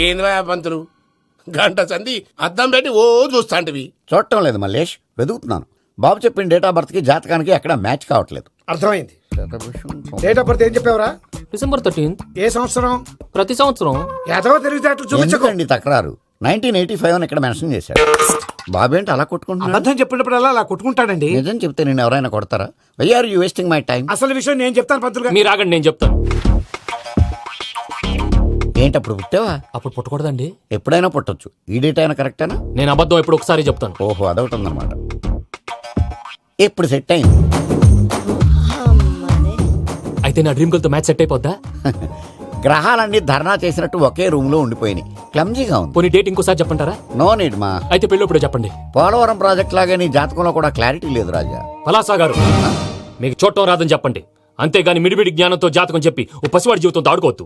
ఏంద్రా పంతులు, గంట సంధి అద్దం పెట్టి ఓ చూస్తాంటివి. చూడటం లేదు మల్లేష్, వెతుకుతున్నాను. బాబు చెప్పిన డేట్ ఆఫ్ బర్త్ కి జాతకానికి ఎక్కడ మ్యాచ్ కావట్లేదు. అర్థమైంది. డేట్ ఆఫ్ బర్త్ ఏం చెప్పావురా? December 13th. ఏ సంవత్సరం? ప్రతి సంవత్సరం. ఏదో తెలివితేటలు చూపించకండి. ఎందుకండి తక్రారు? 1985 అని ఇక్కడ మెన్షన్ చేశాడు. బాబు ఏంటి అలా కొట్టుకుంటున్నాడు? అబద్ధం చెప్పినప్పుడు అలా కొట్టుకుంటాడండి. నిజం చెప్తే నేను ఎవరైనా కొడతారా? Why are you wasting my time? అసలు విషయం నేను చెప్తాను పంతులు గారు. మీరు ఆగండి, నేను చెప్తాను. ఏంటి అప్పుడు పుట్టావా? అప్పుడు పుట్టకూడదండి. ఎప్పుడైనా పుట్టొచ్చు. ఈ డేట్ అయినా కరెక్టేనా? నేను అబద్ధం ఎప్పుడు ఒకసారి చెప్తాను. ఓహో, అదొకటి ఉందన్నమాట. ఇప్పుడు సెట్ అయింది. అయితే నా డ్రీమ్ గర్ల్ తో మ్యాచ్ సెట్ అయిపోద్దా? గ్రహాలన్నీ ధర్నా చేసినట్టు ఒకే రూమ్ లో ఉండిపోయినాయి. క్లమ్జీగా ఉంది. పోనీ డేట్ ఇంకోసారి చెప్పంటారా? నో నీడ్ మా. అయితే పెళ్ళప్పుడు చెప్పండి. పోలవరం ప్రాజెక్ట్ లాగే నీ జాతకంలో కూడా క్లారిటీ లేదు రాజా. పలాసా గారు, మీకు చూడటం రాదని చెప్పండి. అంతేగాని మిడిమిడి జ్ఞానంతో జాతకం చెప్పి ఓ పసివాడి జీవితంతో ఆడుకోవద్దు.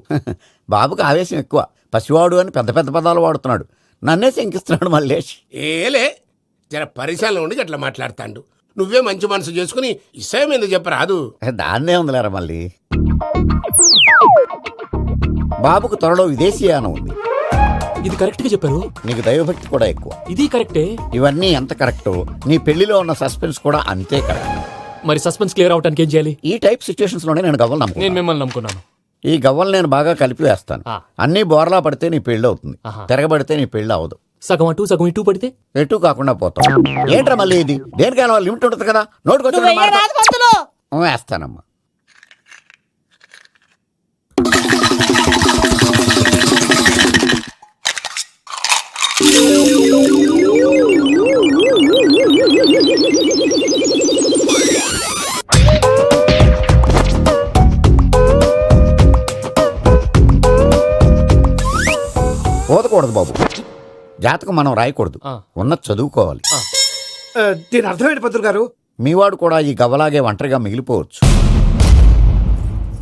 బాబుకి ఆవేశం ఎక్కువ. పసివాడు అని పెద్ద పెద్ద పదాలు వాడుతున్నాడు. నన్నే శంకిస్తున్నాడు మల్లేష్. ఏలే, జర పరిశీలన ఉండి అట్లా మాట్లాడతాండు. నువ్వే మంచి మనసు చేసుకుని ఇసేం ఎందుకు చెప్పరాదు? దాన్నే ఉందిలేరా మళ్ళీ. బాబుకు త్వరలో విదేశీయానం ఉంది. ఇది కరెక్ట్ గా చెప్పారు. నీకు దైవభక్తి కూడా ఎక్కువ. ఇది కరెక్టే. ఇవన్నీ ఎంత కరెక్టో నీ పెళ్లిలో ఉన్న సస్పెన్స్ కూడా అంతే కరెక్ట్. మరి సస్పెన్స్ క్లియర్ అవడానికి ఏం చేయాలి? ఈ టైప్ సిచ్యువేషన్స్ లోనే నేను గవ్వలు నేను నమ్ముకున్నాను. మిమ్మల్ని నమ్ముకున్నాను. ఈ గవ్వలు నేను బాగా కలిపి వేస్తాను. అన్ని బోర్లా పడితే నీ పెళ్లి అవుతుంది. తిరగబడితే నీ పెళ్లి అవదు. సగం అటు సగం ఇటు పడితే ఎటు కాకుండా పోతాం. ఏంట్రా మళ్ళీ ఇది? దేనికైనా లిమిట్ ఉంటుంది కదా. నోటుకొచ్చి వేస్తానమ్మా. పోదకూడదు బాబు. జాతకం మనం రాయకూడదు, ఉన్నది చదువుకోవాలి. దీని అర్థమైంది పంతులు గారు. మీవాడు కూడా ఈ గవ్వలాగే ఒంటరిగా మిగిలిపోవచ్చు.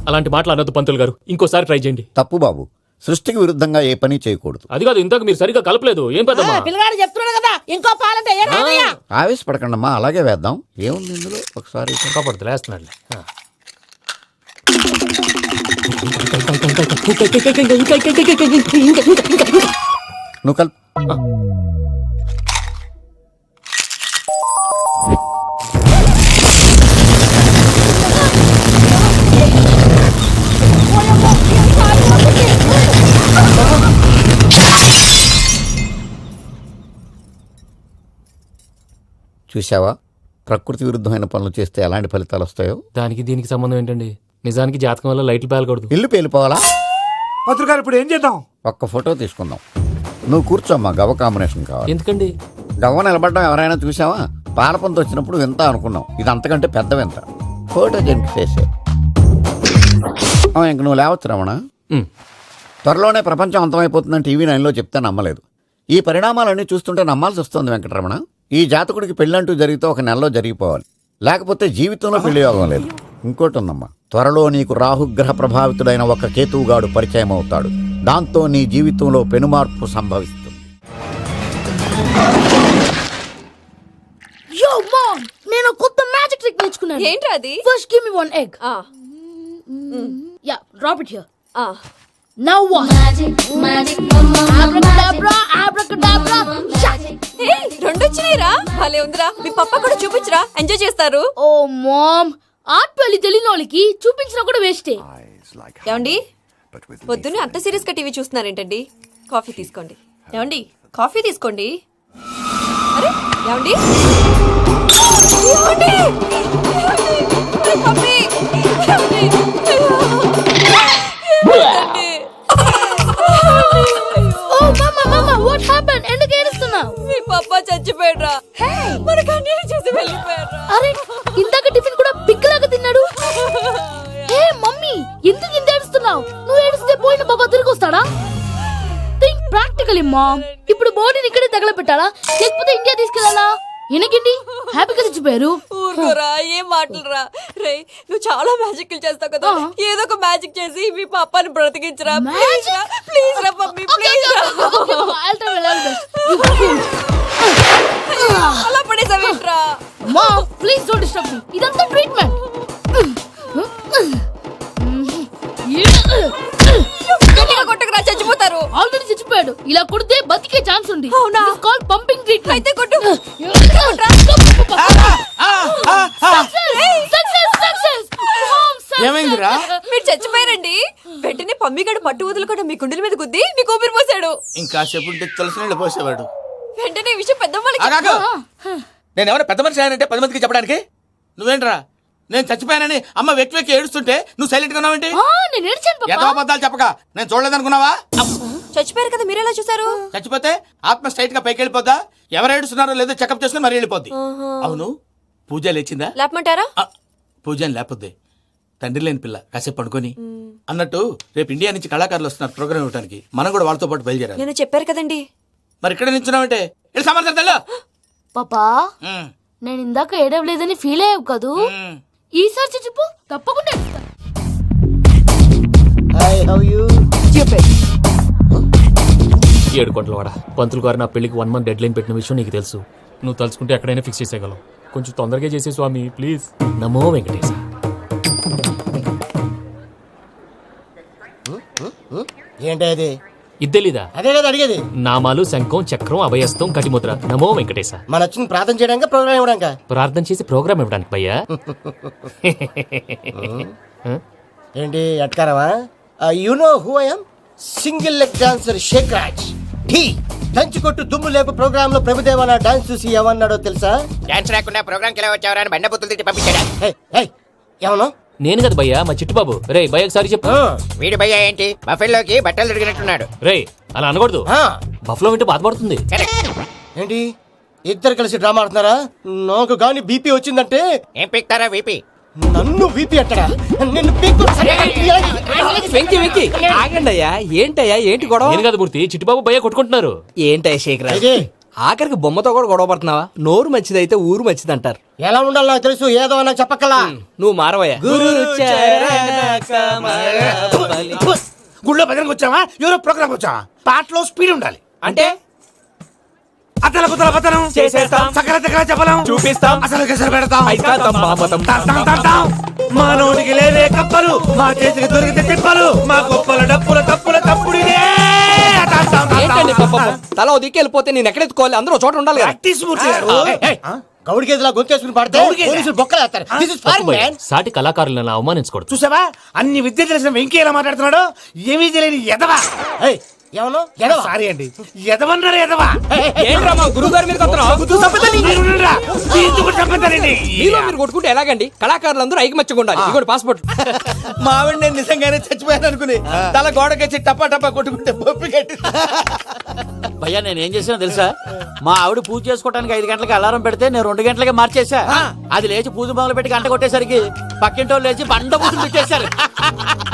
అలాంటి మాటలు అనొద్దు పంతులు గారు. ఇంకోసారి ట్రై చేయండి. తప్పు బాబు. సృష్టికి విరుద్ధంగా ఏ పని చేయకూడదు. అది కాదు, ఇంతకు మీరు సరిగ్గా కలపలేదు. ఏం పెద్దమ్మా? పిల్లగాడు చెప్తున్నాడు కదా, ఇంకో పాలంటే ఆవేశపడకండమ్మా, అలాగే వేద్దాం. ఏముంది ఇందులో? ఒకసారి కాపాడుతు వేస్తున్నాడు. నువ్వు కల్. చూసావా, ప్రకృతి విరుద్ధమైన పనులు చేస్తే ఎలాంటి ఫలితాలు వస్తాయో. దానికి దీనికి సంబంధం ఏంటండి? నిజానికి జాతకం వల్ల లైట్లు పేలకూడదు. ఇల్లు పేలిపోవాలా? పంతులు గారు ఇప్పుడు ఏం చేద్దాం? ఒక్క ఫోటో తీసుకుందాం. నువ్వు కూర్చోమ్మా, గవ్వ కాంబినేషన్ కావాలి. ఎందుకండి? గవ్వ నిలబడడం ఎవరైనా చూసావా? పాలపంత వచ్చినప్పుడు వింత అనుకున్నాం, ఇది అంతకంటే పెద్ద వింత. ఫోటో జనికి చేసే ఇంక నువ్వు లేవచ్చు రమణ. త్వరలోనే ప్రపంచం అంతమైపోతుందని టీవీ 9లో చెప్తే నమ్మలేదు. ఈ పరిణామాలన్నీ చూస్తుంటే నమ్మాల్సి వస్తుంది వెంకటరమణ. ఈ జాతకుడికి పెళ్ళంటూ జరిగితే ఒక నెలలో జరిగిపోవాలి, లేకపోతే జీవితంలో పెళ్లి యోగం లేదు. ఇంకోటి ఉందమ్మా, త్వరలో నీకు రాహుగ్రహ ప్రభావితుడైన ఒక కేతువుగాడు పరిచయం అవుతాడు. దాంతో నీ జీవితంలో పెనుమార్పు సంభవిస్తుంది. యో మామ్, నేను కొత్త మ్యాజిక్ ట్రిక్ నేర్చుకున్నాను. ఏంట్రా అది? First give me one egg. Yeah, drop it here. Now what? Abracadabra, abracadabra. Hey, రెండు వచ్చినాయిరా. భలే ఉందిరా. మీ పప్ప కూడా చూపించరా, ఎంజాయ్ చేస్తారు. ఓ మామ్, ఆర్ట్ పెళ్లి తెలియని వాళ్ళకి చూపించినా కూడా వేస్టే. ఏమండి, పొద్దున్నే అంత సీరియస్ గా టీవీ చూస్తున్నారేంటండి? కాఫీ తీసుకోండి. ఏమండి, కాఫీ తీసుకోండి. అరే ఏమండి, ఏమండి? అరే, పప్పి! ఏమండి? ఏమైందండి? ఓ మమ్మా, మమ్మా, వాట్ హ్యాపెండ్? ఎందుకు ఏడుస్తున్నావు? మీ పప్ప చచ్చిపోయాడ్రా. మనకు అన్యాయం చేసి వెళ్ళిపోయాడ్రా. అరే, ఇందాక టిఫిన్ కూడా పిక్కలాగా తిన్నాడు. ఏ మమ్మీ, ఎందుకు ఇంత ఏడుస్తున్నావు? నువ్వు ఏడిస్తే పోయిన బాబా తిరిగి వస్తాడా? Think practically mom. ఇప్పుడు బాడీని ఇక్కడే తగలబెట్టాలా, లేకపోతే ఇండియా తీసుకెళ్లాలా? ఎనకండి హ్యాపీగా చచ్చిపోయారు. ఊరుకోరా, ఏం మాటలురా. రే, నువ్వు చాలా మ్యాజిక్ చేస్తావు కదా, ఏదో ఒక మ్యాజిక్ చేసి మీ పాపాని బ్రతికించరా. ప్లీజ్ రా, ప్లీజ్ రా మమ్మీ, ప్లీజ్ రా. మా ప్లీజ్ డోంట్ డిస్టర్బ్ మీ. ఇదంతా ట్రీట్మెంట్. గట్టిగా కొట్టకురా, చచ్చిపోతారు. ఆల్రెడీ చచ్చిపోయాడు. ఇలా కొడితే బతికే ఛాన్స్ ఉంది. అవునా? Call pumping treatment. అయితే కొట్టు. ఏమైందిరా? మీరు చచ్చిపోయారండి. వెంటనే పమ్మిగాడు పట్టు వదులుకుండా మీ గుండెల మీద గుద్ది మీకు ఊపిరి పోసాడు. ఇంకా సేపు ఉంటే తులసి నీళ్ళు పోసేవాడు. వెంటనే ఈ విషయం పెద్దవాళ్ళకి ఆగాగు. చెప్పు. నేను ఎవరైనా పెద్ద మనిషి ఆయనంటే 10 మందికి చెప్పడానికి నువ్వేంట్రా? నేను చచ్చిపోయానని అమ్మ వెక్కి వెక్కి ఏడుస్తుంటే నువ్వు సైలెంట్ గా ఉన్నావేంటి? నేను ఏడ్చాను ఏదో పాపా. అబద్ధాలు చెప్పక నేను చూడలేదనుకున్నావా? చచ్చిపోయారు కదా, మీరెలా చూసారు? చచ్చిపోతే ఆత్మ స్ట్రైట్ గా పైకి వెళ్ళిపోద్దా? ఎవరు ఏడుస్తున్నారో లేదో చెకప్ చేసుకుని మరీ వెళ్ళిపోద్ది. అవును, పూజ లేచిందా? లేపమంటారా? పూజ అని లేకపోద్ది. తండ్రి లేని పిల్ల కాసేపు పడుకొని అన్నట్టు రేపు ఇండియా నుంచి కళాకారులు వస్తున్నారు ప్రోగ్రామ్ ఇవ్వడానికి. మనం కూడా వాళ్ళతో పాటు బయలుదేరాలి. నేను చెప్పారు కదండి. మరి ఇక్కడ నిల్చున్నావంటే వెళ్ళి సమాధానం పాపా నేను ఇందాక ఏడవలేదని ఫీల్ అయ్యావు కదూ. ఈసారి చచ్చిపో, తప్పకుండా ఏడుస్తా. ఏడు కోట్ల వాడ పంతులు గారు నా పెళ్లికి 1 month డెడ్ లైన్ పెట్టిన విషయం నీకు తెలుసు. నువ్వు తలుచుకుంటే ఎక్కడైనా ఫిక్స్ చేసేయగలవు. కొంచెం తొందరగా చేసే స్వామి ప్లీజ్. నమో వెంకటేశ. ఏంటి అది? ఇద్దెలీదా? అదే కదా అడిగేది. నామాలు శంఖం చక్రం అభయస్తం కటిముద్ర. నమో వెంకటేశ. మన వచ్చింది ప్రార్థన చేయడానికి, ప్రోగ్రామ్ ఇవ్వడానికి. ప్రార్థన చేసి ప్రోగ్రామ్ ఇవ్వడానికి భయ్యా. ఏంటి ఎట్కారమా? You know who I am? Single leg dancer Shaik Raj. టీ దంచుకొట్టు దుమ్ము లేపు ప్రోగ్రామ్ లో ప్రభుదేవ నా డాన్స్ చూసి ఏమన్నాడో తెలుసా? డాన్స్ రాకుండా ప్రోగ్రామ్కి ఎలా వచ్చావరా అని బండబుద్ధులు తిట్టి పంపించాడు. ఏమన్నా? నేను కదా భయ్యా, మా చిట్టుబాబు. రే భయ్య ఒకసారి చెప్పు. వీడి భయ్య ఏంటి బఫెల్లోకి బట్టలు తిరిగినట్టున్నాడు. రే అలా అనకూడదు. బఫ్లో వింటే బాధపడుతుంది. ఏంటి ఇద్దరు కలిసి డ్రామా ఆడుతున్నారా? నాకు గాని బీపీ వచ్చిందంటే ఏం పిక్తారా వీపీ? నన్ను బీపీ అట్టడా? నిన్ను పీక్కు. వెంకి వెంకి ఆగండి అయ్యా. ఏంటయ్యా ఏంటి గొడవ? నేను కదా మూర్తి, చిట్టుబాబు భయ్య కొట్టుకుంటున్నారు. ఏంటయ్యా శేఖర్? ఇది ఆఖరికి బొమ్మతో కూడా గొడవ పడుతున్నావా? నోరు మంచిదైతే ఊరు మంచిది అంటారు. ఎలా ఉండాలో నాకు తెలుసు, ఏదో నాకు చెప్పక్కలా. నువ్వు మారవయ్యా. గుళ్ళో భజనకు వచ్చావా? ఎవరో ప్రోగ్రామ్ వచ్చావా? పాటలో స్పీడ్ ఉండాలి. అంటే అతల కుతల పతనం చేసేస్తాం. సకల దగ్గర చెప్పలేం, చూపిస్తాం. అసలు గసలు పెడతాం. అయితాం బామతం. తాం తాం తాం. మా నోటికి లేవే కప్పలు, మా చేతికి దొరికితే తిప్పలు, మా గొప్పల డప్పుల తప్పుల తప్పుడిదే. తాం తాం తాం ఏంటండి తాం. పాపం? తల ఓ దిక్కు వెళ్ళిపోతే నేను ఎక్కడెత్తుకోవాలి? అందరూ ఒక చోట ఉండాలి కదా. ప్రాక్టీస్ మూర్తి గారు. గౌడి గేదెలా గొంతేసుకుని పాడితే గౌడిగేదె? పోలీసులు బొక్కలు వేస్తారు. This is తప్పు foreign, భయ్యా. man. సాటి కళాకారులను అలా అవమానించకూడదు. చూసావా అన్ని విద్య తెలిసిన వెంకీ ఎలా మాట్లాడుతున్నాడు? ఏమీ తెలియని ఎదవా. ఏయ్, ఏమన్నా? ఎడవా? సారీ అండి, ఎదవన్నారు ఎదవా. ఏంట్రా మా గురువు గారి మీద మీరుండురా. ఎందుకు చంపుతారండి? మీలో మీరు కొట్టుకుంటే ఎలాగండి? కళాకారులందరూ ఐకమత్యంగా ఉండాలి. ఇదిగోండి పాస్పోర్ట్. మా ఆవిడ నేను నిజంగానే చచ్చిపోయాను అనుకుని తల గోడకొచ్చి టపా టపా కొట్టుకుంటే బొప్పి కట్టి. భయ్యా నేను ఏం చేసానో తెలుసా? మా ఆవిడ పూజ చేసుకోవడానికి 5 గంటలకి అలారం పెడితే నేను 2 గంటలకి మార్చేసా. అది లేచి పూజ మొదలు పెట్టి గంట కొట్టేసరికి పక్కింటి వాళ్ళు లేచి బండ పూజలు పెట్టేశారు.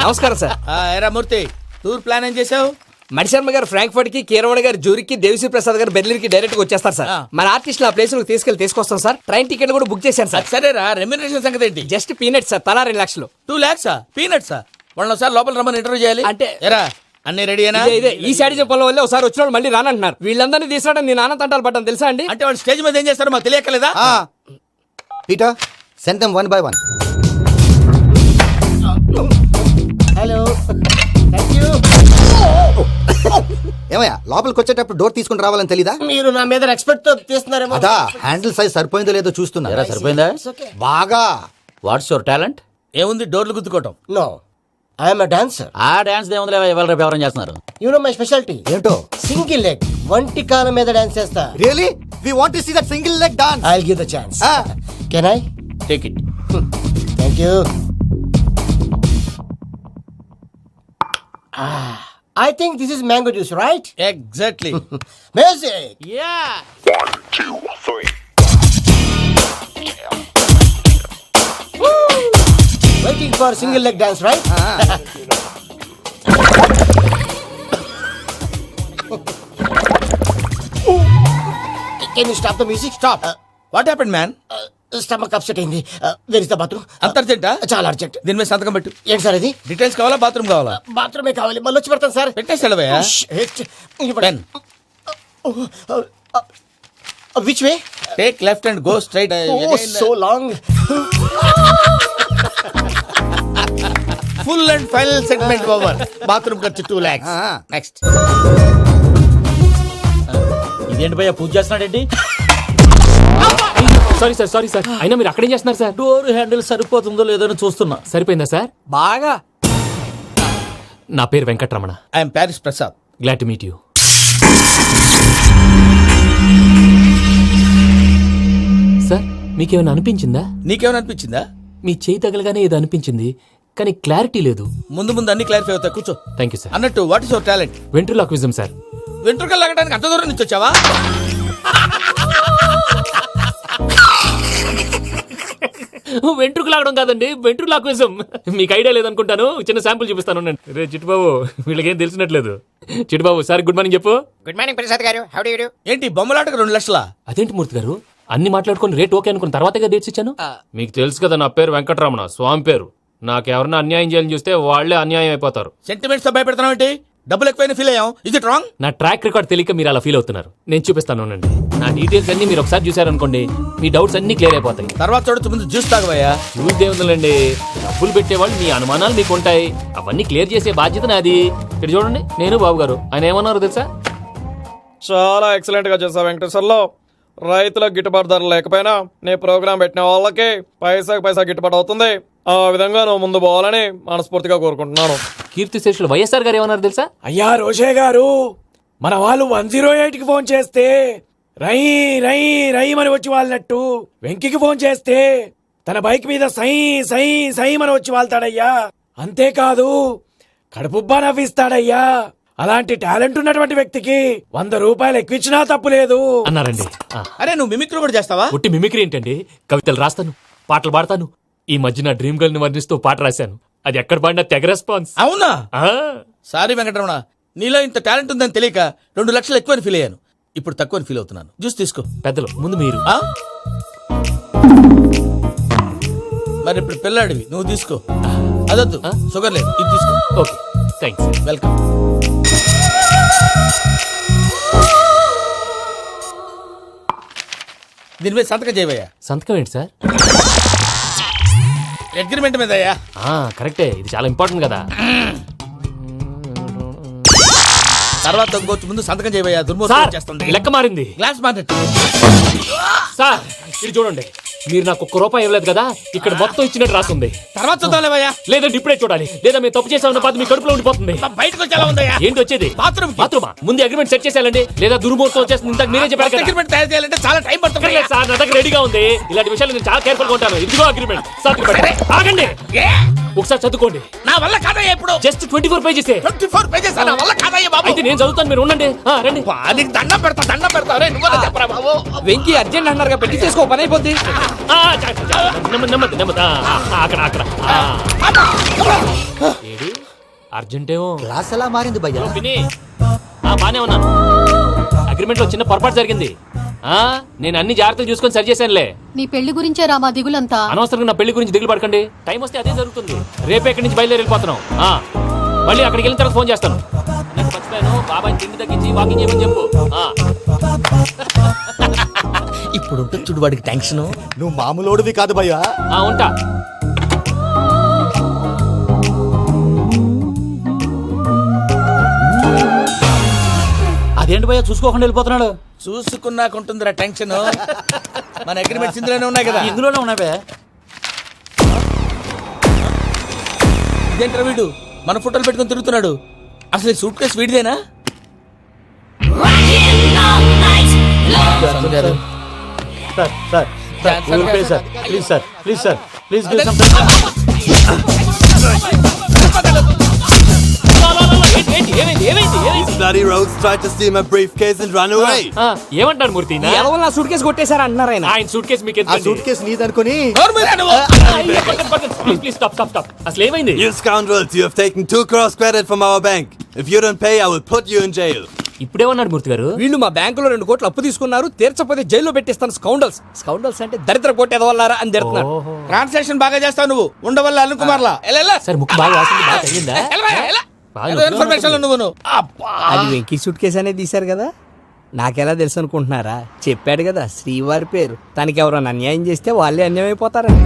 నమస్కారం సార్. ఎరా మూర్తి, టూర్ ప్లాన్ ఏం చేసావు? మణిశర్మ గారు ఫ్రాంక్ఫర్ట్ కి, కీరవాణి గారు జూరిక్ కి, దేవిశ్రీ ప్రసాద్ గారు బెర్లిన్ కి డైరెక్ట్ గా వచ్చేస్తారు సార్. మన ఆర్టిస్ట్ ఆ ప్లేస్ తీసుకొస్తాం సార్. ట్రైన్ టికెట్ కూడా బుక్ చేశాను సార్. సరేరా, రెమ్యూనరేషన్ సంగతి ఏంటి? జస్ట్ పీనట్ సార్, తలా 2 లక్షలు. 2 lakhs పీనట్సా? వాళ్ళని ఒకసారి లోపల రమ్మని ఇంటర్వ్యూ చేయాలి. అంటే ఎరా అన్ని రెడీనా? ఇదే ఈ శాడిజం పనుల వల్లే ఒకసారి వచ్చిన మళ్ళీ రానంటున్నారు. వీళ్ళందరినీ తీసుకురావడం నేను ఆనంద తంటాలు పడ్డాను తెలుసా అండి. అంటే వాళ్ళు స్టేజ్ మీద ఏం చేస్తారో మాకు తెలియకలేదా? Peter send them 1 by 1. Hello, thank you. ఏమయ్యా లోపలికి వచ్చేటప్పుడు డోర్ తీసుకుని రావాలని తెలీదా? మీరు నా మీద ఎక్స్పెక్ట్ తో తీస్తున్నారేమో. అదా హ్యాండిల్ సైజ్ సరిపోయిందో లేదో చూస్తున్నా. ఎరా సరిపోయిందా? బాగా. What's your talent? ఏముంది, డోర్లు గుద్దుకోవటం. No, I'm a dancer. ఆ డాన్స్ దేవుందిలే, ఇవాళ రేపు ఎవరైనా చేస్తున్నారు. You know my speciality. ఏంటో? సింగిల్ లెగ్, వంటి కాలం మీద డాన్స్ చేస్తా. Really we want to see that single leg dance. I will give the chance. Can I take it. Thank you. I think this is mango juice, right? Exactly. Music. Yeah. Waiting for single leg dance, right? Can you stop the music? Stop. What happened man? Stomach upset అయింది. Where is the bathroom? అంత అర్జెంటా? చాలా urgent. దీని మీద సంతకం పెట్టు. ఏంటి sir ఇది? Details కావాలా, బాత్రూమ్ కావాలా? బాత్రూమే కావాలి, మళ్ళీ వచ్చి పెడతాను సార్. పెట్టేసాడవయ్యా. Pen. Which way? Take left and go straight. Oh so long. Full and final segment over. Bathroom ఖర్చు 2 lakhs. నెక్స్ట్. ఇదేంటి భయ్యా పూజ చేస్తున్నాడేంటి? సారీ సార్ అయినా మీరు అక్కడేం చేస్తున్నారు సార్? డోర్ హ్యాండిల్ సరిపోతుందో లేదో అని చూస్తున్నా. సరిపోయిందా సార్? బాగా. నా పేరు Venkataramana. I'm Paris Prasad. Glad to meet you. Sir మీకేమైనా అనిపించిందా? నీకేమైనా అనిపించిందా? మీ చేయి తగలగానే ఏదో అనిపించింది కానీ క్లారిటీ లేదు. ముందు ముందు అన్ని క్లారిఫై అవుతాయి, కూర్చో. Thank you sir. అన్నట్టు what is your talent? Ventriloquism sir. వెంట్రుకలు లాగడానికి అంత దూరం నుంచి వచ్చావా? వెంట్రుకు లాగడం కాదండి, వెంట్రులాక్విజం. మీకు ఐడియా లేదనుకుంటాను, చిన్న శాంపుల్ చూపిస్తాను. రే చిట్టుబాబు, వీళ్ళకేం తెలిసినట్లేదు. చిట్టుబాబు సార్ గుడ్ మార్నింగ్ చెప్పు. Good morning Prasad garu. How do you do? ఏంటి బొమ్మలాటకు 2 లక్షలా? అదేంటి మూర్తి గారు, అన్ని మాట్లాడుకుని రేట్ ఓకే అనుకున్న తర్వాతగా డేట్స్ ఇచ్చాను. మీకు తెలుసు కదా నా పేరు వెంకటరమణ, స్వామి పేరు. నాకెవరన్నా అన్యాయం చేయాలని చూస్తే వాళ్లే అన్యాయం అయిపోతారు. సెంటిమెంట్స్ తో భయపెడతావు ఏంటి? డబ్బులు ఎక్కువైనా ఫీల్ అయ్యాం. Is it wrong? నా ట్రాక్ రికార్డ్ తెలియక మీరు అలా ఫీల్ అవుతున్నారు. నేను చూపిస్తాను ఉండండి. నా డీటెయిల్స్ అన్ని మీరు ఒకసారి చూసారనుకోండి, మీ డౌట్స్ అన్ని క్లియర్ అయిపోతాయి. తర్వాత చూడొచ్చు, ముందు జ్యూస్ తాగవయ్యా. చూస్తే ఉందండి, డబ్బులు పెట్టేవాళ్ళు మీ అనుమానాలు మీకు ఉంటాయి, అవన్నీ క్లియర్ చేసే బాధ్యత నాది. ఇక్కడ చూడండి, నేను బాబు గారు. ఆయన ఏమన్నారు తెలుసా? చాలా ఎక్సలెంట్ గా చేసావు వెంకటేశ్వర్లో. రైతులకు గిట్టుబాటు ధర లేకపోయినా నీ ప్రోగ్రాం పెట్టిన వాళ్ళకి పైసాకి పైసా గిట్టుబాటు అవుతుంది. ఆ విధంగా నువ్వు ముందు పోవాలని మనస్ఫూర్తిగా కోరుకుంటున్నాను. కీర్తి శేషులు వైఎస్ఆర్ గారు ఏమన్నారు తెలుసా? అయ్యా రోషే గారు, మన వాళ్ళు 108కి ఫోన్ చేస్తే రై రై రై అని వచ్చి వాళ్ళనట్టు, వెంకికి ఫోన్ చేస్తే తన బైక్ మీద సై సై సై అని వచ్చి వాళ్తాడయ్యా. అంతేకాదు కడుపుబ్బా నవ్విస్తాడయ్యా. అలాంటి టాలెంట్ ఉన్నటువంటి వ్యక్తికి 100 రూపాయలు ఎక్కువిచ్చినా తప్పు లేదు అన్నారండి. అరే నువ్వు మిమిక్రీ కూడా చేస్తావా? పుట్టి మిమిక్రీ ఏంటండి, కవితలు రాస్తాను, పాటలు పాడతాను. ఈ మధ్య నా డ్రీమ్ గర్ల్ ని వర్ణిస్తూ పాట రాశాను, అది ఎక్కడ పాడినా తెగ రెస్పాన్స్. అవునా? సారీ వెంకటరమణ, నీలో ఇంత టాలెంట్ ఉందని తెలియక 2 లక్షలు ఎక్కువని ఫీల్ అయ్యాను. ఇప్పుడు తక్కువని ఫీల్ అవుతున్నాను. జ్యూస్ తీసుకో. పెద్దలు ముందు మీరు. మరి ఇప్పుడు పిల్లాడివి, నువ్వు తీసుకో. అదొద్దు, షుగర్ లేదు, ఇది తీసుకో. Okay thanks. వెల్కమ్. దీని మీద సంతకం చేయవయ్యా. సంతకం ఏంటి సార్? అగ్రిమెంట్ మీద అయ్యా. కరెక్టే, ఇది చాలా ఇంపార్టెంట్ కదా. తర్వాత ఇంకొచ్చి ముందు సంతకం చేయవయ్యా. దుర్మోహం చేస్తుంది. లెక్క మారింది. Glass market. సార్ ఇది చూడండి, మీరు నాకు 1 రూపాయి ఇవ్వలేదు కదా, ఇక్కడ మొత్తం ఇచ్చినట్టు రాస్తుంది. తర్వాత చూద్దాంలేవయ్యా. లేదంటే ఇప్పుడే చూడాలి, లేదా మేము తప్పు చేసామన్న బాధ మీ కడుపులో ఉండిపోతుంది. బయటకు వచ్చేలా ఉందయ్యా. ఏంటి వచ్చేది? బాత్రూమా? ముందు అగ్రిమెంట్ సెట్ చేసేయాలండి, లేదా దుర్మూర్తం వచ్చేస్తుంది. ఇంతకు మీరే చెప్పారు కదా. అగ్రిమెంట్ తయారు చేయాలంటే చాలా టైం పడుతుంది సార్. నా దగ్గర రెడీగా ఉంది. ఇలాంటి విషయాలు నేను చాలా కేర్ఫుల్ గా ఉంటాను. ఇదిగో అగ్రిమెంట్. ఆగండి, ఒకసారి చదువుకోండి. నా వల్ల కాదయ్యా. ఇప్పుడు జస్ట్ 24 పేజెస్. 24 పేజెస్ నా వల్ల కాదయ్యా బాబు. అయితే నేను చదువుతాను, మీరు ఉండండి. రండి. నీకు దండం పెడతా. రే నువ్వు చెప్పరా బాబు. వెంకీ అర్జెంట్ అన్నారుగా, పెట్టి చేసుకో, పని అయిపోద్ది. నెమ్మది అక్కడ. ఏడు అర్జెంటేమో. క్లాస్ ఎలా మారింది భయ్యా? బానే ఉన్నాను. అగ్రిమెంట్ లో చిన్న పొరపాటు జరిగింది. నేను అన్ని జాగ్రత్తలు చూసుకొని సరి చేశానులే. నీ పెళ్లి గురించే రా మా దిగులంతా. అనవసరంగా నా పెళ్లి గురించి దిగులు పడకండి. టైం వస్తే అదే జరుగుతుంది. రేపే ఇక్కడి నుంచి బయలుదేరి వెళ్ళిపోతున్నాం. మళ్ళీ అక్కడికి వెళ్ళిన తర్వాత ఫోన్ చేస్తాను. నాకు మర్చిపోయాను, బాబాయ్ తిండి తగ్గించి వాకింగ్ చేయమని చెప్పు. ఇప్పుడు చూడు వాడికి టెన్షన్. నువ్వు మామూలోడివి కాదు భయ్యా. ఉంటా. అదేంటి భయ్యా చూసుకోకుండా వెళ్ళిపోతున్నాడు? చూసుకున్నాకుంటుందిరా టెన్షన్. మన అగ్రిమెంట్స్ ఇందులోనే ఉన్నాయి కదా. ఇందులోనే ఉన్నాయి బే. ఇదేంట్రా వీడు మన ఫోటోలు పెట్టుకొని తిరుగుతున్నాడు? అసలు ఈ సూట్ కేసు వీడిదేనా? ప్లీజ్ ఏమంటారు మూర్తి? ఎవరు నా సూట్ కేసు కొట్టేశారు అంటున్నారు ఆయన. ఆయన సూట్ కేసు మీకు సూట్ కేసు నీదనుకుని. స్టాప్. అసలు ఏమైంది? You scoundrels, you have taken 2 crores credit from our bank. If you don't pay, I will put you in jail. ఇప్పుడేమన్నాడు మూర్తి గారు? వీళ్ళు మా బ్యాంకులో 2 కోట్లు అప్పు తీసుకున్నారు, తీర్చపోతే జైల్లో పెట్టిస్తాను. స్కౌండల్స్ అంటే దరిద్ర కొట్టేదవల్లారా అని తిడుతున్నారు. ట్రాన్సాక్షన్ బాగా చేస్తావు నువ్వు. ఉండవల్ల అల్లు కుమార్లా. సార్ ముక్కు బాగా వాసింది, బాగా తగ్గిందా? ఇన్ఫర్మేషన్ నువ్వు. అది వెంకీ సూట్ కేసు అనేది తీశారు కదా. నాకెలా తెలుసు అనుకుంటున్నారా? చెప్పాడు కదా శ్రీవారి పేరు. తనకి ఎవరైనా అన్యాయం చేస్తే వాళ్ళే అన్యాయం అయిపోతారని.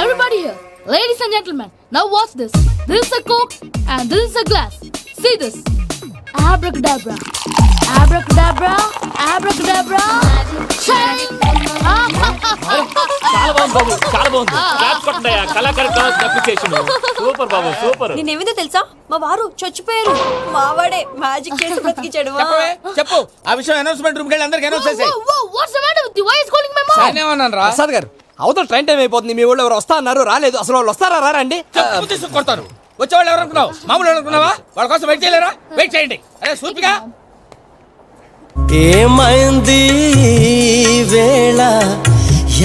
Everybody here, ladies and gentlemen, now watch this. This is a Coke and this is a glass. See this. Abracadabra. Abracadabra. Abracadabra. Shake. చాలా బాగుంది బాబు, చాలా బాగుంది. క్లాప్స్ కొట్టండి, కళాకారు అప్రిసియేషన్. సూపర్ బాబు, సూపర్. నేనేమిందో తెలుసా, మా వారు చచ్చిపోయారు. మావాడే మ్యాజిక్ చేసి బ్రతికించాడు. చెప్పవే, చెప్పు ఆ విషయం అనౌన్స్మెంట్ రూమ్ కి వెళ్ళి అందరికి అనౌన్స్ చేసేయ్. Whoa, what's the matter with you? Why is calling my mom? నేనేమన్నాను రా? ప్రసాద్ గారు, అవతల ట్రైన్ టైం అయిపోతుంది. మీ ఊళ్ళో ఎవరు వస్తా అన్నారు, రాలేదు. అసలు వాళ్ళు వస్తారా రారా అండి? చెప్పు తీసుకు కొడతారు. వచ్చేవాళ్ళు ఎవరు అనుకున్నావు? మామూలు అనుకున్నావా? వాళ్ళ కోసం వెయిట్ చేయలేరా? వెయిట్ చేయండి. అరే సూపిగా ఏమైంది వేళ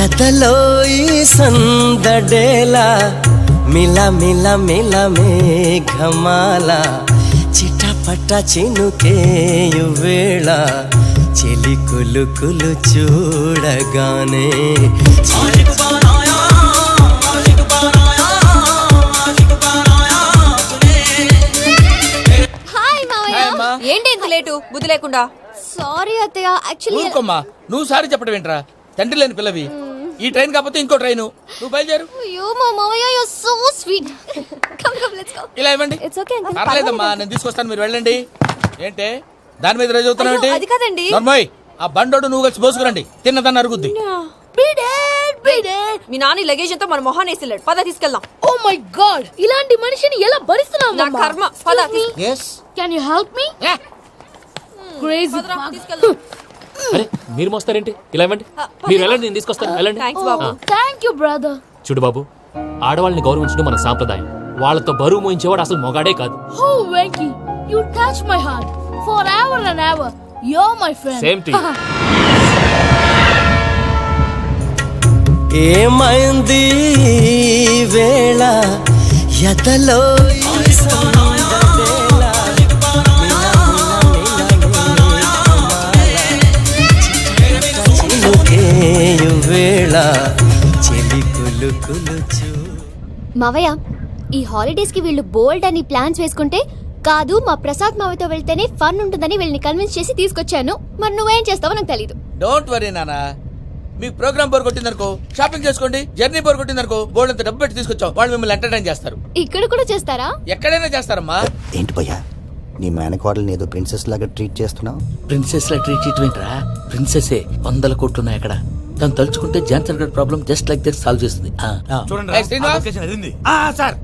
ఎదలో ఈ సందడేలా మిల మిల మిల మేఘమాల చిటపట చినుకేయు వేళ చెలి కులు కులు చూడగానే హాయ్ మావయ్య. ఏంటి ఇంత లేటు? బుద్ధి లేకుండా. Sorry, Ataya. Actually, ఊరుకోమ్మా, నువ్వు సారి చెప్పడం ఏంట్రా? తండ్రి లేని పిల్లవి. ఈ ట్రైన్ కాకపోతే ఇంకో ట్రైన్. నువ్వు బయలుదేరు. you, Mama, you're so sweet. Come, let's go. ఇలా ఇవ్వండి. It's okay, Uncle. పర్లేదమ్మా, నేను తీసుకొస్తాను, మీరు వెళ్ళండి. ఏంటే దాని మీద రోజు అవుతున్నావు ఏంటి? అయ్యో, అది కాదండి. నర్మోయ్, ఆ బండోడు నువ్వు కలిసి పోసుకురండి. తిన్నదాన్ని అరుగుద్ది. Beat it. Me Nani luggage అంతా మన మొహాన్ని వేసిల్లాడు. పద తీసుకెళ్దాం. Oh my God. ఇలాంటి మనిషిని ఎలా భరిస్తున్నావు, నా Mama? కర్మ. పద yes Can you help me? Crazy. తీసుకెళ్దాం. అరే మీరు మోస్తారేంటి? ఇలా ఇవ్వండి, మీరు వెళ్ళండి, నేను తీసుకొస్తాను. వెళ్ళండి. Thanks Babu. Thank you, brother. చూడు బాబు, ఆడవాళ్ళని గౌరవించడం మన సాంప్రదాయం. వాళ్ళతో బరువు మోయించేవాడు అసలు మొగాడే కాదు. Oh, Venky, you touch my heart. Forever and ever, you're my friend. Same to you. ఏమైంది వేళ ఎదలో ఈ సందడేలా చినుకేయు వేళ చెలి కులు కులు చూ మావయ్య, ఈ హాలిడేస్ కి వీళ్ళు బోల్డ్ అని ప్లాన్స్ వేసుకుంటే కాదు మా ప్రసాద్ మావయ్యతో వెళ్తేనే ఫన్ ఉంటుందని వీళ్ళని కన్విన్స్ చేసి తీసుకొచ్చాను. మరి నువ్వేం చేస్తావో నాకు తెలీదు. డోంట్ వరీ నానా, మీకు ప్రోగ్రామ్ బోర్ కొట్టిందనుకో షాపింగ్ చేసుకోండి. జర్నీ బోర్ కొట్టిందనుకో బోర్డు అంత డబ్బు పెట్టి తీసుకొచ్చాం. వాళ్ళు మిమ్మల్ని ఎంటర్టైన్ చేస్తారు. ఇక్కడ కూడా చేస్తారా? ఎక్కడైనా చేస్తారమ్మా. ఏంటి భయ్యా, నీ మేనకోడల్ని ఏదో ప్రిన్సెస్ లాగా ట్రీట్ చేస్తున్నావు? ప్రిన్సెస్ లా ట్రీట్ చేయటమేంట్రా? ప్రిన్సెసే 100 కోట్లు ఉన్నాయి అక్కడ. తను తలుచుకుంటే జాన్సన్ గడ్ problem just like that solve చేస్తుంది. ఏయ్, శ్రీనివాస్, సార్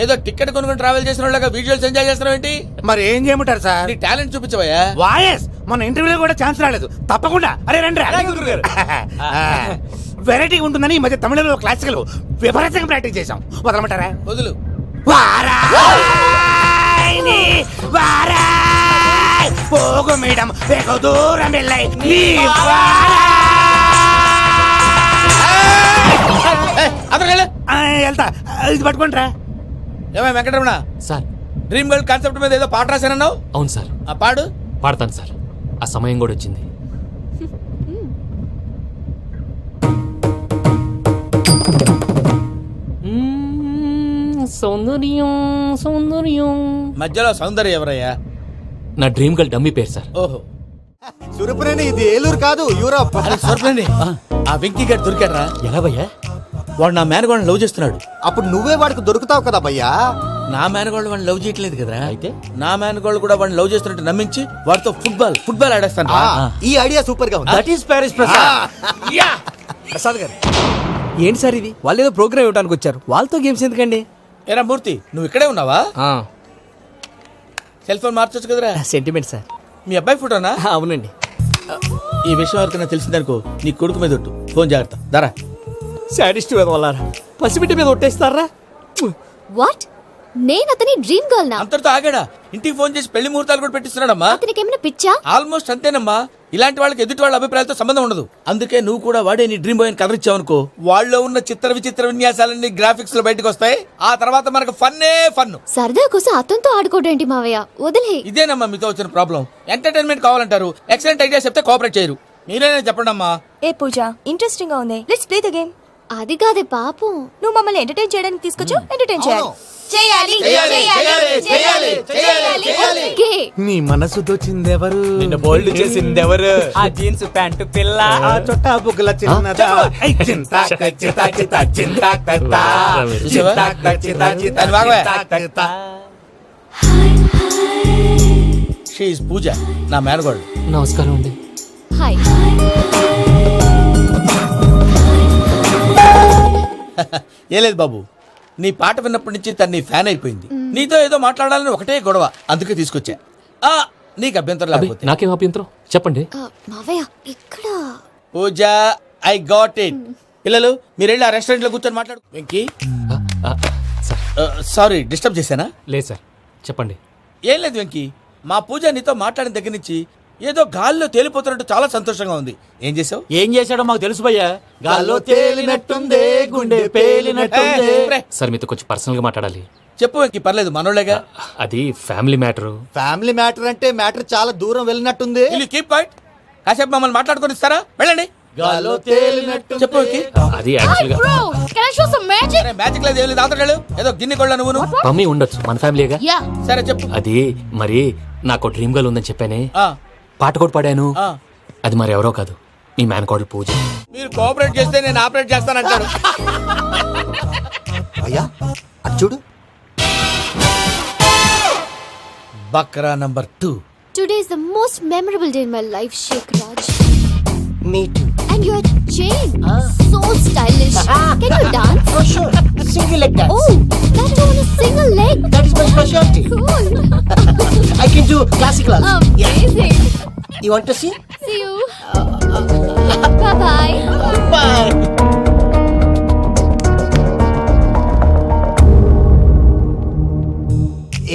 ఏదో టికెట్ కొనుక్కొని ట్రావెల్ చేసిన వాళ్ళగా విజువల్స్ ఎంజాయ్ చేస్తున్నావు ఏంటి? మరి ఏం చేయమంటారు సార్? నీ టాలెంట్ చూపించవయ్యా. వాయస్ మన ఇంటర్వ్యూలో కూడా ఛాన్స్ రాలేదు. తప్పకుండా అరే రండి వెరైటీగా ఉంటుందని ఈ మధ్య తమిళంలో క్లాసికల్ విపరీతంగా ప్రాక్టీస్ చేశాం. వదలమంటారా? వదులు. వారాయ్ వారాయ్ పోగు మేడం వెగు దూరం వెళ్ళాయి నీ వెళ్తా. ఇది పట్టుకుంటారా? ఏమై Venkataramana, sir. Dream girl concept మీద ఏదో పాట రాశానన్నావు. అవును సార్. ఆ పాడు. పాడతాను సార్, ఆ సమయం కూడా వచ్చింది. సౌందర్యం సౌందర్యం. మధ్యలో సౌందర్య ఎవరయ్యా? నా డ్రీమ్ గర్ల్ డమ్మీ పేరు సార్. ఓహో, సురపురేని ఇది ఏలూరు కాదు యూరోప్. సర్ప్లేండి. ఆ వెంకీ గారు దొరికాడరా? ఎలా భయ్యా? వాడు నా మేనగోళ్ళని లవ్ చేస్తున్నాడు. అప్పుడు నువ్వే వాడికి దొరుకుతావు కదా భయ్యా. నా మేనగోళ్ళు వాడిని లవ్ చేయట్లేదు కదరా. అయితే నా మేనగోళ్ళు కూడా వాడిని లవ్ చేస్తున్నట్టు నమ్మించి వాడితో ఫుట్బాల్ ఆడేస్తాను. ఈ ఐడియా సూపర్ గా ఉంది. That is Paris Prasad. Prasad గారు, ఏంటి సార్ ఇది? వాళ్ళు ఏదో ప్రోగ్రామ్ ఇవ్వడానికి వచ్చారు, వాళ్ళతో గేమ్స్ ఎందుకండి? ఏరా మూర్తి, నువ్వు ఇక్కడే ఉన్నావా? సెల్ ఫోన్ మార్చొచ్చు కదరా. Sentiment sir. మీ అబ్బాయి ఫోటోనా? అవునండి. ఈ విషయం ఎవరికైనా తెలిసిందనుకో నీ కొడుకు మీద ఒట్టు. ఫోన్ జాగ్రత్త. దారా. సాడిస్ట్ మీద వాళ్ళారా? పసిబిడ్డ మీద ఒట్టేస్తారా? వాట్? నేను అతని డ్రీమ్ గర్ల్ నా? అంతటితో ఆగాడా? ఇంటికి ఫోన్ చేసి పెళ్లి ముహూర్తాలు కూడా పెట్టిస్తున్నాడమ్మా. అతనికి ఏమైనా పిచ్చా? ఆల్మోస్ట్ అంతేనమ్మా. ఇలాంటి వాళ్ళకి ఎదుటి వాళ్ళ అభిప్రాయాలతో సంబంధం ఉండదు. అందుకే నువ్వు కూడా వాడే నీ డ్రీమ్ బాయ్ అని కవర్ ఇచ్చావనుకో, వాళ్ళలో ఉన్న చిత్ర విచిత్ర విన్యాసాలన్నీ గ్రాఫిక్స్ లో బయటకు వస్తాయి. ఆ తర్వాత మనకు ఫన్నే ఫన్. సరదా కోసం అతనితో ఆడుకోవడం మావయ్య, వదిలే. ఇదేనమ్మా మీతో వచ్చిన ప్రాబ్లం. ఎంటర్టైన్మెంట్ కావాలంటారు, ఎక్సలెంట్ ఐడియా చెప్తే కోఆపరేట్ చేయరు. మీరేనా చెప్పండి అమ్మా. ఏ పూజ, ఇంట్రెస్టింగ్ గా ఉంది. Let's play the game. అది కాదే పాపం. నువ్వు మమ్మల్ని ఎంటర్టైన్ చేయడానికి తీసుకొచ్చు ఎంటర్టైన్ చేయాలి. గే. నీ మనసు దోచిందెవరు? నిన్న బోల్డ్ చేసిందెవరు? ఆ జీన్స్ ప్యాంటు పిల్ల, ఆ చుట్టా బుగ్గల చిన్నదా. ఐ చింతా కచ్చితా చితా చింతా కత్తా. చింతా కచ్చితా చితా అది బాగోయ్. చింతా కత్తా. షీఈ్ పూజ, నా మేనగోడు. నమస్కారం అండి. హాయ్. ఏం లేదు బాబు, నీ పాట విన్నప్పటి నుంచి తను నీ ఫ్యాన్ అయిపోయింది. నీతో ఏదో మాట్లాడాలని ఒకటే గొడవ, అందుకే తీసుకొచ్చా. ఆ, నీకు అభ్యంతరం అబ్బే, లేకపోతే. నాకేం అభ్యంతరం చెప్పండి. మావయ్య ఇక్కడ. పూజ, ఐ గాట్ ఇట్. పిల్లలు మీరు వెళ్ళి ఆ రెస్టారెంట్ లో కూర్చొని మాట్లాడు. వెంకీ, సార్ సారీ డిస్టర్బ్ చేశానా? లేదు సార్ చెప్పండి. ఏం లేదు వెంకీ, మా పూజ నీతో మాట్లాడిన దగ్గర నుంచి ఏదో గాల్లో తేలిపోతున్నట్టు చాలా సంతోషంగా ఉంది. ఏం చేసావు? ఏం చేశాడో మాకు తెలుసు భయ్యా. గాల్లో తేలినట్టుందే, గుండె పేలినట్టుందే. సార్ మీతో కొంచెం పర్సనల్ గా మాట్లాడాలి. చెప్పు వెంకీ, పర్లేదు మనోళ్ళేగా. అది ఫ్యామిలీ మ్యాటరు. ఫ్యామిలీ మ్యాటర్ అంటే మ్యాటర్ చాలా దూరం వెళ్ళినట్టుంది. Keep quiet. కాసేపు మమ్మల్ని మాట్లాడుకొని ఇస్తారా? వెళ్ళండి. గాల్లో తేలినట్టు చెప్పు వెంకీ. అది యాక్చువల్ గా Bro, can I show some magic? అరే మ్యాజిక్ లేదు, ఏం లేదు, ఆతడాలు ఏదో గిన్నె కొళ్ళ నువ్వు. మమ్మీ ఉండొచ్చు, మన ఫ్యామిలీగా. Yeah. సరే చెప్పు. అది మరి నాకు డ్రీమ్ గర్ల్ ఉందని చెప్పానే, ఆ, పాట కూడా పాడాను. ఆ. అది మరి ఎవరో కాదు, మీ మేనకోడలు పూజ. మీరు కోఆపరేట్ చేస్తే నేను ఆపరేట్ చేస్తానంటారు. అయ్యా అటు చూడు. Bakra number 2. Today is the most memorable day in my life, Sheikh Raj. Me two. And your chain, so stylish. Can you dance? Oh, sure. Single leg dance. Oh, that too on a single leg. That is my specialty. Cool. I can do classical also. Amazing. You want to see? See you. Bye bye. Bye.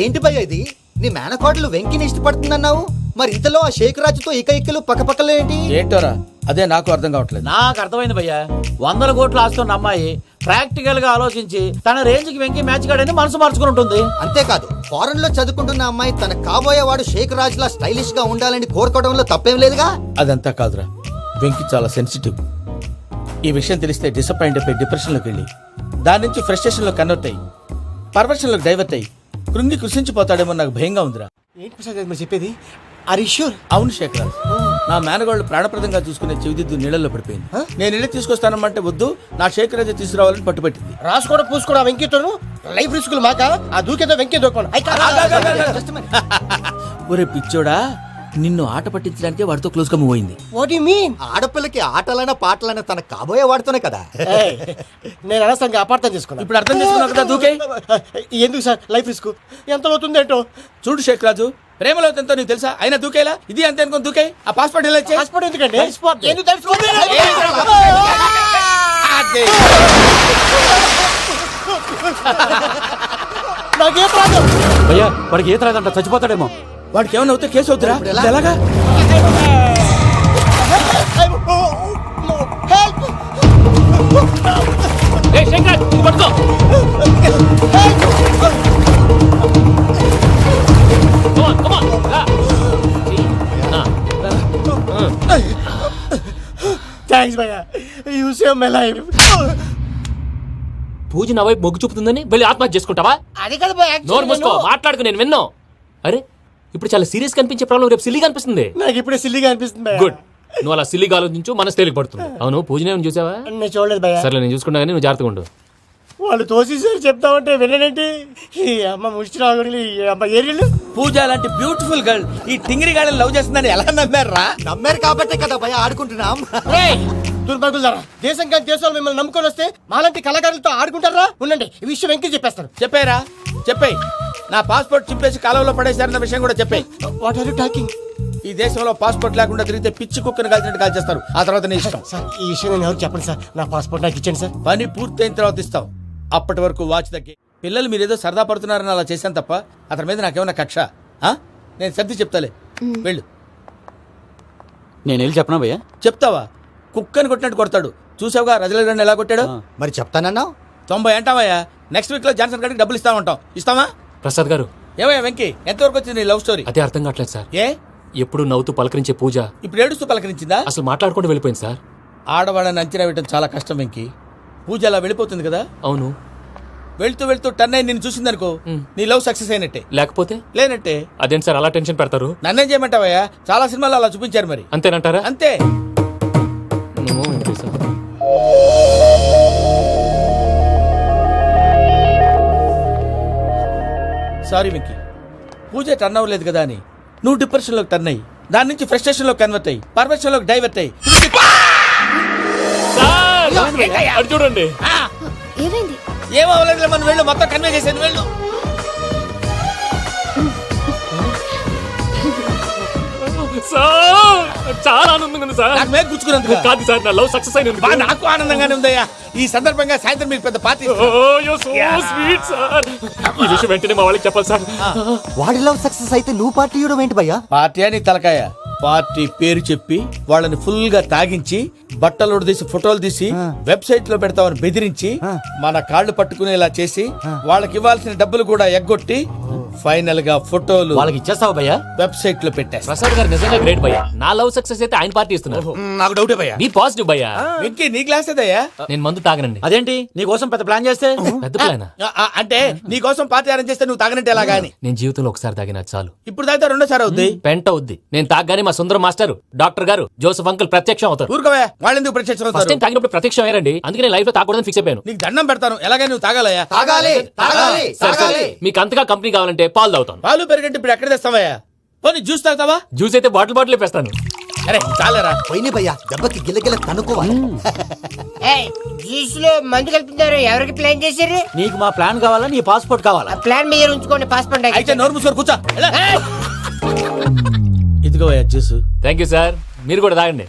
ఏంటి భయ్య ఇది? నీ మేనకోడలు వెంకిని ఇష్టపడుతుందన్నావు, మరి ఇంతలో ఆ షేక్ రాజుతో ఇకలు పక్కపక్కలో ఏంటి? ఏంటోరా, అదే నాకు అర్థం కావట్లేదు. నాకు అర్థమైంది భయ్యా. 100 కోట్లు ఆస్తున్న అమ్మాయి ప్రాక్టికల్ గా ఆలోచించి తన రేంజ్ కి వెంకి మ్యాచ్ కాడని మనసు మార్చుకుని ఉంటుంది. అంతేకాదు, ఫారెన్ లో చదువుకుంటున్న అమ్మాయి తన కాబోయేవాడు షేక్ రాజ్ లా స్టైలిష్ గా ఉండాలని కోరుకోవడంలో తప్పేం లేదుగా. అదంతా కాదురా, వెంకి చాలా సెన్సిటివ్. ఈ విషయం తెలిస్తే డిసప్పాయింట్ అయిపోయి డిప్రెషన్లోకి వెళ్ళి దాని నుంచి ఫ్రస్ట్రేషన్లో కన్వర్ట్ అయ్యి పర్వర్షన్లోకి డైవర్ట్ అయ్యి కృంగి కృషించిపోతాడేమో నాకు భయంగా ఉందిరా. ఏంటి ప్రసాద్ గారు మీరు చెప్పేది? Are you sure? అవును శేఖర్, నా మేనగోళ్ళు ప్రాణప్రదంగా చూసుకునే చెవిదిద్దు నీళ్ళల్లో పడిపోయింది. నేను ఇల్లు తీసుకొస్తానమ్మంటే వద్దు, నా శేఖర్ అయితే తీసుకురావాలని పట్టుబట్టింది. రాసుకోవడం పూసుకోవడం ఆ వెంకీతోను లైఫ్ రిస్కులు మాక. ఆ దూకేదో వెంకీ దూకోను. ఒరే పిచ్చోడా, నిన్ను ఆట పట్టించడానికి వాడితో క్లోజ్ గా మూవ్ అయింది. What you mean? ఆడపిల్లకి ఆటలైనా పాటలైనా తన కాబోయేవాడితోనే కదా. నేను అనవసరంగా అపార్థం చేసుకున్నా. ఇప్పుడు అర్థం చేసుకున్నావు కదా, దూకే. ఎందుకు సార్ లైఫ్ రిస్క్? ఎంత అవుతుంది ఏంటో. చూడు షేక్ రాజు, ప్రేమలో ఎంతో నీకు తెలుసా? అయినా దూకేలా, ఇది అంతే అనుకుని దూకే. ఆ పాస్పోర్ట్ ఎలా ఇచ్చే? పాస్పోర్ట్ ఎందుకండి? ఎందుకు తెలుసుకోండి? నాకేం ప్రాబ్లం? భయ్యా వాడికి ఈత రాదంట, చచ్చిపోతాడేమో. వాడికి ఏమైనా అవుతే కేసు అవుతురా? ఎలాగా? ఏయ్, శంకర్, ఇది పట్టుకో. Come on, come on. రా. థ్యాంక్స్ భయ్యా, యు సేవ్ మై లైఫ్. పూజ నా వైపు మొగ్గు చూపుతుందని వెళ్ళి ఆత్మహత్య చేసుకుంటావా? అది కదా భయ్యా, నోరు మూసుకో, మాట్లాడుకు, నేను విన్నాం. అరే ఇప్పుడు చాలా సీరియస్ కనిపించే ప్రాబ్లం రేపు సిల్లీగా అనిపిస్తుంది. నాకు ఇప్పుడే సిల్లిగా అనిపిస్తుంది భయ్యా. గుడ్, నువ్వు అలా సిల్లీగా ఆలోచించు, మనసు తేలిక పడుతుంది. అవును, పూజనే చూసావా? నేను చూడలేదు భయ్యా. సరే నేను చూసుకున్నా కానీ నువ్వు జాగ్రత్తగా ఉండు. వాళ్ళు తోసేసారు చెప్తామంటే విననేంటి? ఈ అమ్మ ముష్టి రాగుడి, ఈ అమ్మ ఏరియలు. పూజ లాంటి బ్యూటిఫుల్ గర్ల్ ఈ టింగిరి గాడిని లవ్ చేస్తుందని ఎలా నమ్మారా? నమ్మారు కాబట్టే కదా భయ ఆడుకుంటున్నాం. దుర్భగులారా, దేశం కానీ దేశాలు మిమ్మల్ని నమ్ముకొని వస్తే మాలాంటి కళాకారులతో ఆడుకుంటారా? ఉండండి, ఈ విషయం వెంకీ చెప్పేస్తాను. చెప్పారా? చెప్పేయ్. నా పాస్పోర్ట్ చింపేసి కాలంలో పడేశారన్న విషయం కూడా చెప్పేయ్. What are you talking? ఈ దేశంలో పాస్పోర్ట్ లేకుండా తిరిగితే పిచ్చి కుక్కను కాల్చినట్టు కాల్చేస్తారు. ఆ తర్వాత నీ ఇష్టం. సార్ ఈ విషయం నేను ఎవరు చెప్పండి సార్. నా పాస్పోర్ట్ నాకు ఇచ్చేయండి సార్. పని పూర్తయిన తర్వాత ఇస్తాం. అప్పటి వరకు వాచ్ తగ్గి. పిల్లలు మీరేదో సరదా పడుతున్నారని అలా చేశాను తప్ప అతని మీద నాకేమన్నా కక్ష? నేను సర్ది చెప్తాలే, వెళ్ళు. నేను వెళ్ళి చెప్పనా భయ్యా? చెప్తావా? కుక్కని కొట్టినట్టు కొడతాడు. చూసావుగా రజలగడ్డ ఎలా కొట్టాడు? మరి చెప్తానన్నావు. 90 అంటావయ్యా. నెక్స్ట్ వీక్ లో జాన్సన్ గడికి డబ్బులు ఇస్తామంటాం. ఇస్తావా? ప్రసాద్ గారు, ఏమయ్యా వెంకీ, ఎంతవరకు వచ్చింది నీ లవ్ స్టోరీ? అదే అర్థం కావట్లేదు సార్. ఏ ఎప్పుడు నవ్వుతూ పలకరించే పూజ ఇప్పుడు ఏడుస్తూ పలకరించిందా? అసలు మాట్లాడుకుంటూ వెళ్ళిపోయింది సార్. ఆడవాళ్ళని అంచనా వేయడం చాలా కష్టం వెంకీ. పూజ అలా వెళ్ళిపోతుంది కదా, అవును. వెళ్తూ వెళ్తూ టర్న్ అయి నిన్ను చూసిందనుకో, నీ లవ్ సక్సెస్ అయినట్టే. లేకపోతే లేనట్టే. అదేంటి సార్ అలా టెన్షన్ పెడతారు? నన్నేం చేయమంటావయ్యా, చాలా సినిమాలు అలా చూపించారు మరి. అంతేనంటారా? అంతే. నమో వెంకటేశ. సారీ మిక్కీ, పూజ టర్న్ అవ్వలేదు కదా అని నువ్వు డిప్రెషన్ లోకి టర్న్ అయ్యి దాని నుంచి ఫ్రస్ట్రేషన్ లో కన్వర్ట్ అయ్యి పర్వర్షన్ లోకి డైవర్ట్ అయ్యి సార్, అటు చూడండి. ఏమైంది? ఏం అవ్వలేదు, మనం వెళ్ళు, మొత్తం కన్వే చేసేది వెళ్ళు. సార్, చాలా ఆనందంగా ఉంది సార్. నాకు మేలు గుచ్చుకున్నందుకు కాదు సార్, నా లవ్ సక్సెస్ అయినందుకు. బా, నాకు ఆనందంగానే ఉందయ్యా. ఈ సందర్భంగా సాయంత్రం మీకు పెద్ద party. Oh, you're so sweet, sir. ఈ విషయం వెంటనే మా వాళ్ళకి చెప్పాలి సార్. వాడి లవ్ సక్సెస్ అయితే నువ్వు పార్టీ ఇవ్వడం ఏంటి భయ్యా? పార్టీ అని తలకాయ, పార్టీ పేరు చెప్పి వాళ్ళని ఫుల్ గా తాగించి బట్టలు తీసి ఫోటోలు తీసి వెబ్సైట్ లో పెడతామని బెదిరించి మన కాళ్ళు పట్టుకునేలా చేసి వాళ్ళకి ఇవ్వాల్సిన డబ్బులు కూడా ఎగ్గొట్టి ఫైనల్ గా ఫోటోలు వాళ్ళకి ఇచ్చేస్తావా భయ్యా? వెబ్సైట్ లో పెట్టేస్తా. ప్రసాద్ గారు నిజంగా గ్రేట్ భయ్యా. నా లవ్ సక్సెస్ అయితే ఆయన పార్టీ ఇస్తున్నారు. నాకు డౌటే భయ్యా. బీ పాజిటివ్ భయ్యా. వెంకీ, నీ గ్లాస్ ఏదయ్యా? నేను మందు తాగనండి. అదేంటి నీ కోసం పెద్ద ప్లాన్ చేస్తే? పెద్ద ప్లానా? అంటే నీ కోసం పార్టీ అరేంజ్ చేస్తే నువ్వు తాగనంటే ఎలాగా అని. నేను జీవితంలో ఒకసారి తాగినా చాలు. ఇప్పుడు తాగితే రెండోసారి అవుద్ది. పెంట అవుద్ది. నేను తాగగానే మా సుందరం మాస్టర్, డాక్టర్ గారు, జోసఫ్ అంకుల్ ప్రత్యక్షం అవుతారు. ఊరుకోవా, వాళ్ళు ఎందుకు ప్రత్యక్షం ఫస్ట్ అవుతారు? టైం తాగినప్పుడు ప్రత్యక్షం అయ్యారండి. అందుకే నేను లైఫ్ లో తాగకూడదని ఫిక్స్ అయిపోయాను. నీకు దండం పెడతాను, ఎలాగైనా నువ్వు తాగాలయ్యా. సరే, సరే. మీకు అంతగా కంపెనీ కావాలంటే పాలు తాగుతాను. పాలు పెరిగంటే ఇప్పుడు ఎక్కడ తెస్తావయ్యా? పోనీ జ్యూస్ తాగుతావా? జ్యూస్ అయితే బాటిల్ వేస్తాను. అరే చాలరా. పోయిన భయ్యా, దెబ్బకి గిల్లగిల్ల తనుకోవాలి. జ్యూస్ లో మందు కలుపుతున్నారు, ఎవరికి ప్లాన్ చేశారు? నీకు మా ప్లాన్ కావాలా, నీ పాస్పోర్ట్ కావాలా? ప్లాన్ మీద ఉంచుకోండి, పాస్పోర్ట్ అయితే నోరు మూసుకొని కూర్చో. ఇదిగో జ్యూస్. Thank you sir. మీరు కూడా తాగండి.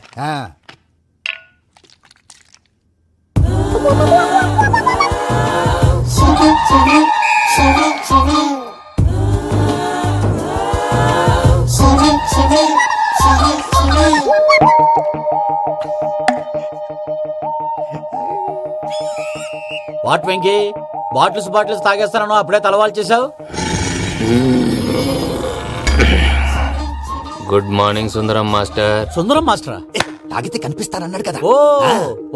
వాట్ వెంకీ, బాటిల్స్ తాగేస్తానో అప్పుడే తలవాలు చేసావు. Good morning Sundaram master. Sundaram మాస్టరా? తాగితే కనిపిస్తానన్నాడు కదా. Oh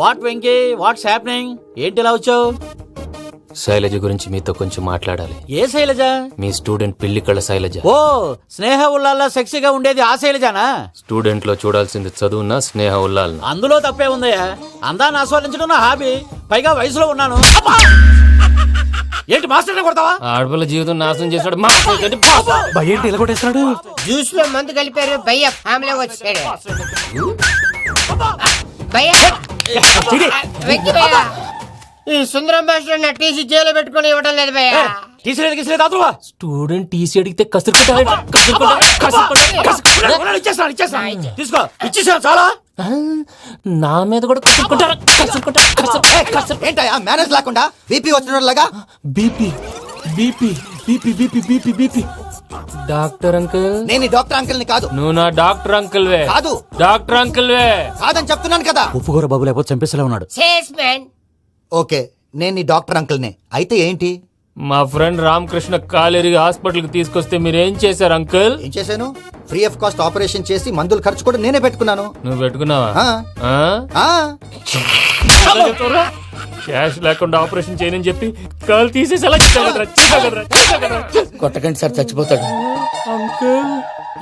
what Venky, what's happening? ఏంటి ఇలా వచ్చావు? శైలజ గురించి మీతో కొంచెం మాట్లాడాలి. ఏ శైలజ? మీ స్టూడెంట్ పిల్లి కళ్ళ శైలజ. ఓ స్నేహ ఉల్లాల్లో సెక్సీగా ఉండేది ఆ శైలజానా? స్టూడెంట్ లో చూడాల్సింది చదువున స్నేహ ఉల్లాల్. అందులో తప్పే ఉందయ్యా. అందాన్ని ఆస్వాదించడం నా హాబీ, పైగా వయసులో ఉన్నాను. ఏంటి మాస్టర్ కొడతావా? ఆడపిల్ల జీవితం నాశనం చేశాడు. ఏంటి ఇలా కొట్టేస్తున్నాడు? జ్యూస్ లో మందు కలిపారు, భయ్య ఫ్యామిలీ వచ్చాడు. భయ్య వెక్కి భయ్య, ఈ సుందరం భాష నా టీసీ జైలు పెట్టుకుని ఇవ్వడం లేదు భయ్య. స్టూడెంట్ టీసీ అడిగితే కసురుకుంటా. తీసుకో, ఇచ్చేసా చాలా. నా మీద కూడా కసురుకుంటారా? ఏంటయ్యా మేనేజ్ లేకుండా బీపీ వచ్చినలాగా? BP BP BP BP BP BP. Doctor uncle, నేను ఈ డాక్టర్ అంకుల్ ని కాదు. నువ్వు నా డాక్టర్ అంకుల్ వే. కాదు. డాక్టర్ అంకుల్ వే కాదని చెప్తున్నాను కదా. ఉప్పుకూర బాబు లేకపోతే చంపేసేలా ఉన్నాడు. Sales man. ఓకే, నేను ఈ డాక్టర్ అంకుల్ నే. అయితే ఏంటి? మా ఫ్రెండ్ రామకృష్ణ కాలేరికి హాస్పిటల్ కి తీసుకొస్తే మీరేం చేశారు అంకుల్? ఏం చేశాను? ఫ్రీ ఆఫ్ కాస్ట్ ఆపరేషన్ చేసి మందుల ఖర్చు కూడా నేనే పెట్టుకున్నాను. నువ్వు పెట్టుకున్నావా? ఆ. క్యాష్ లేకుండా ఆపరేషన్ చేయనని చెప్పి కాల్ తీసేసి ఎలా కొట్టకండి సార్, చచ్చిపోతాడు. అంకుల్,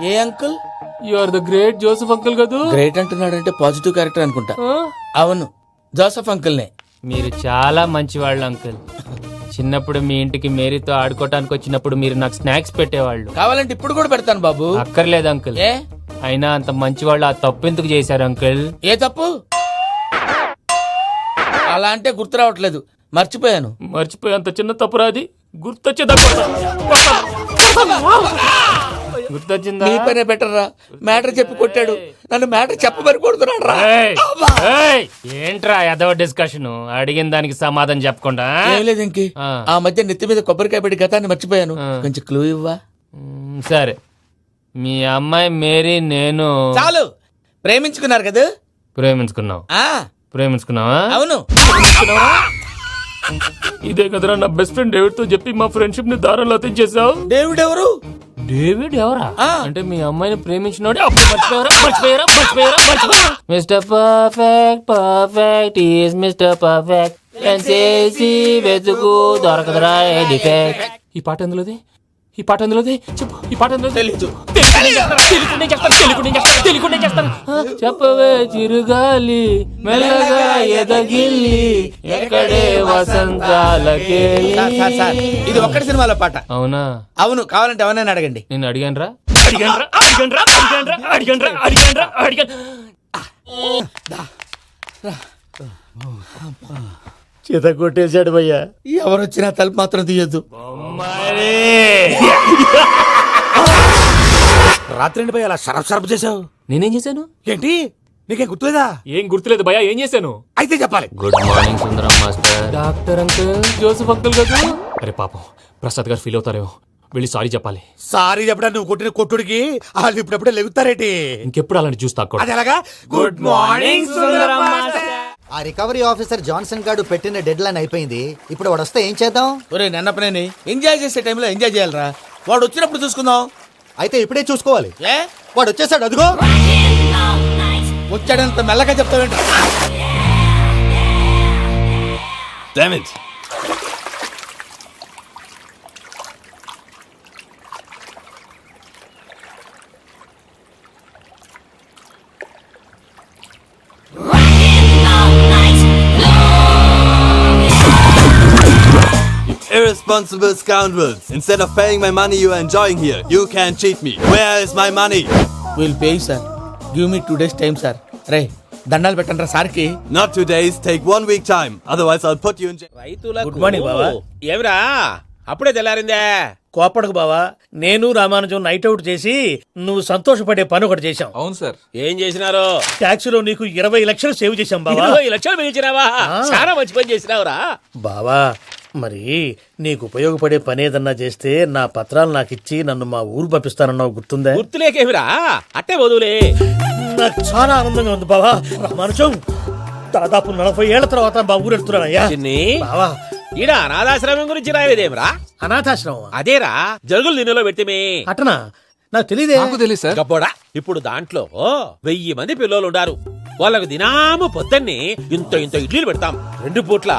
ఏ uncle? You are the great Joseph uncle కదా. గ్రేట్ అంటున్నాడంటే పాజిటివ్ క్యారెక్టర్ అనుకుంటా. అవును, జోసఫ్ అంకుల్ నే. మీరు చాలా మంచివాళ్ళు అంకుల్. చిన్నప్పుడు మీ ఇంటికి మేరీతో ఆడుకోవటానికి వచ్చినప్పుడు మీరు నాకు స్నాక్స్ పెట్టేవాళ్ళు. కావాలంటే ఇప్పుడు కూడా పెడతాను బాబు. అక్కర్లేదు అంకుల్. ఏ? అయినా అంత మంచివాళ్ళు ఆ తప్పు ఎందుకు చేశారు అంకుల్? ఏ తప్పు? అలా అంటే గుర్తు రావట్లేదు, మర్చిపోయాను. మర్చిపోయి అంత చిన్న తప్పురాది గుర్తొచ్చేదా? గుర్తొచ్చిందా? నీ పనే బెటర్ రా. మ్యాటర్ చెప్పి కొట్టాడు, నన్ను మ్యాటర్ చెప్పమని కొడుతున్నాడు రా. ఏంట్రా ఎదవ డిస్కషన్? అడిగిన దానికి సమాధానం చెప్పకుండా. ఏం లేదు ఇంకి, ఆ మధ్య నెత్తి మీద కొబ్బరికాయ పెట్టి గతాన్ని మర్చిపోయాను. కొంచెం క్లూ ఇవ్వా? సరే, మీ అమ్మాయి మేరీ నేను చాలు. ప్రేమించుకున్నారు కదా? ప్రేమించుకున్నావు. ప్రేమించుకున్నావా? అవును. ఇదే కదరా నా బెస్ట్ ఫ్రెండ్ డేవిడ్ తో చెప్పి మా ఫ్రెండ్షిప్ ని దారంలో తెంచేసావు. డేవిడ్ ఎవరు? డేవిడ్ ఎవరా? అంటే మీ అమ్మాయిని ప్రేమించినోడే అప్పుడు మర్చిపోయారా? Mister perfect perfect is mister perfect చేసి వెతుకు దొరకదురా డిఫెక్ట్. ఈ పాట ఎందులోది? ఈ పాట ఎందులోది? చెప్పు. ఈ పాట ఎందులో? తెలీదు. చెప్పవే చిరుగాలి మెల్లగా ఎదగిల్లి ఎక్కడే వసంతాలకే. ఇది ఒక్కటి సినిమాలో పాట. అవునా? అవును, కావాలంటే ఎవరైనా అడగండి. నేను అడిగాను రా. చేత కొట్టేశాడు భయ్యా. ఎవరు వచ్చినా తలుపు మాత్రం తీయద్దు. రాత్రి భయ అలా షరఫ్ చేసావు. నేనేం చేశాను? ఏంటి నీకేం గుర్తులేదా? ఏం గుర్తులేదు భయ్యా. ఏం చేశాను? అయితే చెప్పాలి. Good morning Sundaram master. Doctor uncle, Joseph uncle కదా. అరే పాపం, ప్రసాద్ గారు ఫీల్ అవుతారేమో. వెళ్ళి సారీ చెప్పాలి. సారీ చెప్పడా నువ్వు కొట్టిన కొట్టుడికి వాళ్ళు ఇప్పుడప్పుడే లెగుతారేటి? ఇంకెప్పుడు అలాంటి జ్యూస్ తాక్కూడదు. అది ఎలాగా? Good morning Sundaram master. ఆ రికవరీ ఆఫీసర్ జాన్సన్ గారు పెట్టిన డెడ్ లైన్ అయిపోయింది. ఇప్పుడు వాడు వస్తే ఏం చేద్దాం? ఒరే నన్నపనేని, ఎంజాయ్ చేసే టైంలో ఎంజాయ్ చేయాలరా. వాడు వచ్చినప్పుడు చూసుకుందాం. అయితే ఇప్పుడే చూసుకోవాలి. ఏ వాడు వచ్చేసాడు, అదిగో. వచ్చాడంత మెల్లగా చెప్తావేంట? Irresponsible scoundrels. Instead of paying my money you are enjoying here, you can cheat me. Where is my money? Will pay sir. Give me 2 days time sir. రే దండాలు పెట్టండి రా సార్కి. Not 2 days, take 1 week time. Otherwise I'll put you in jail. Good morning బావా. ఏమిరా అప్పుడే తెల్లారిందే? కోపడకు బావా. నేను రామానుజం నైట్ అవుట్ చేసి నువ్వు సంతోషపడే పని ఒకటి చేశాం. అవును సార్. ఏం చేసినారు? ట్యాక్సీలో నీకు 20 లక్షలు సేవ్ చేశాం బావా. 20 లక్షలు మిగిల్చినావా? చాలా మంచి పని చేసినావురా. బావా, మరి నీకు ఉపయోగపడే పని ఏదన్నా చేస్తే నా పత్రాలు నాకు ఇచ్చి నన్ను మా ఊరు పంపిస్తానన్నావు, గుర్తుందా? గుర్తులేకేమిరా, అట్టే వదులే. నాకు చాలా ఆనందంగా ఉంది బావా. రామానుజం, దాదాపు 40 ఏళ్ల తర్వాత మా ఊరు వెళ్తున్నానయ్యా. బావా, ఈడ అనాథాశ్రమం గురించి రావేదేమిరా? అనాథాశ్రమం అదేరా, జరుగులు దీనిలో పెడితేమే. అటనా? నాకు తెలియదే. తెలియదు సార్. గబ్బోడా, ఇప్పుడు దాంట్లో 1000 మంది పిల్లలు ఉండారు. వాళ్ళకు దినాము పొద్దున్నే ఇంత ఇంత ఇడ్లీలు పెడతాం. 2 పూట్ల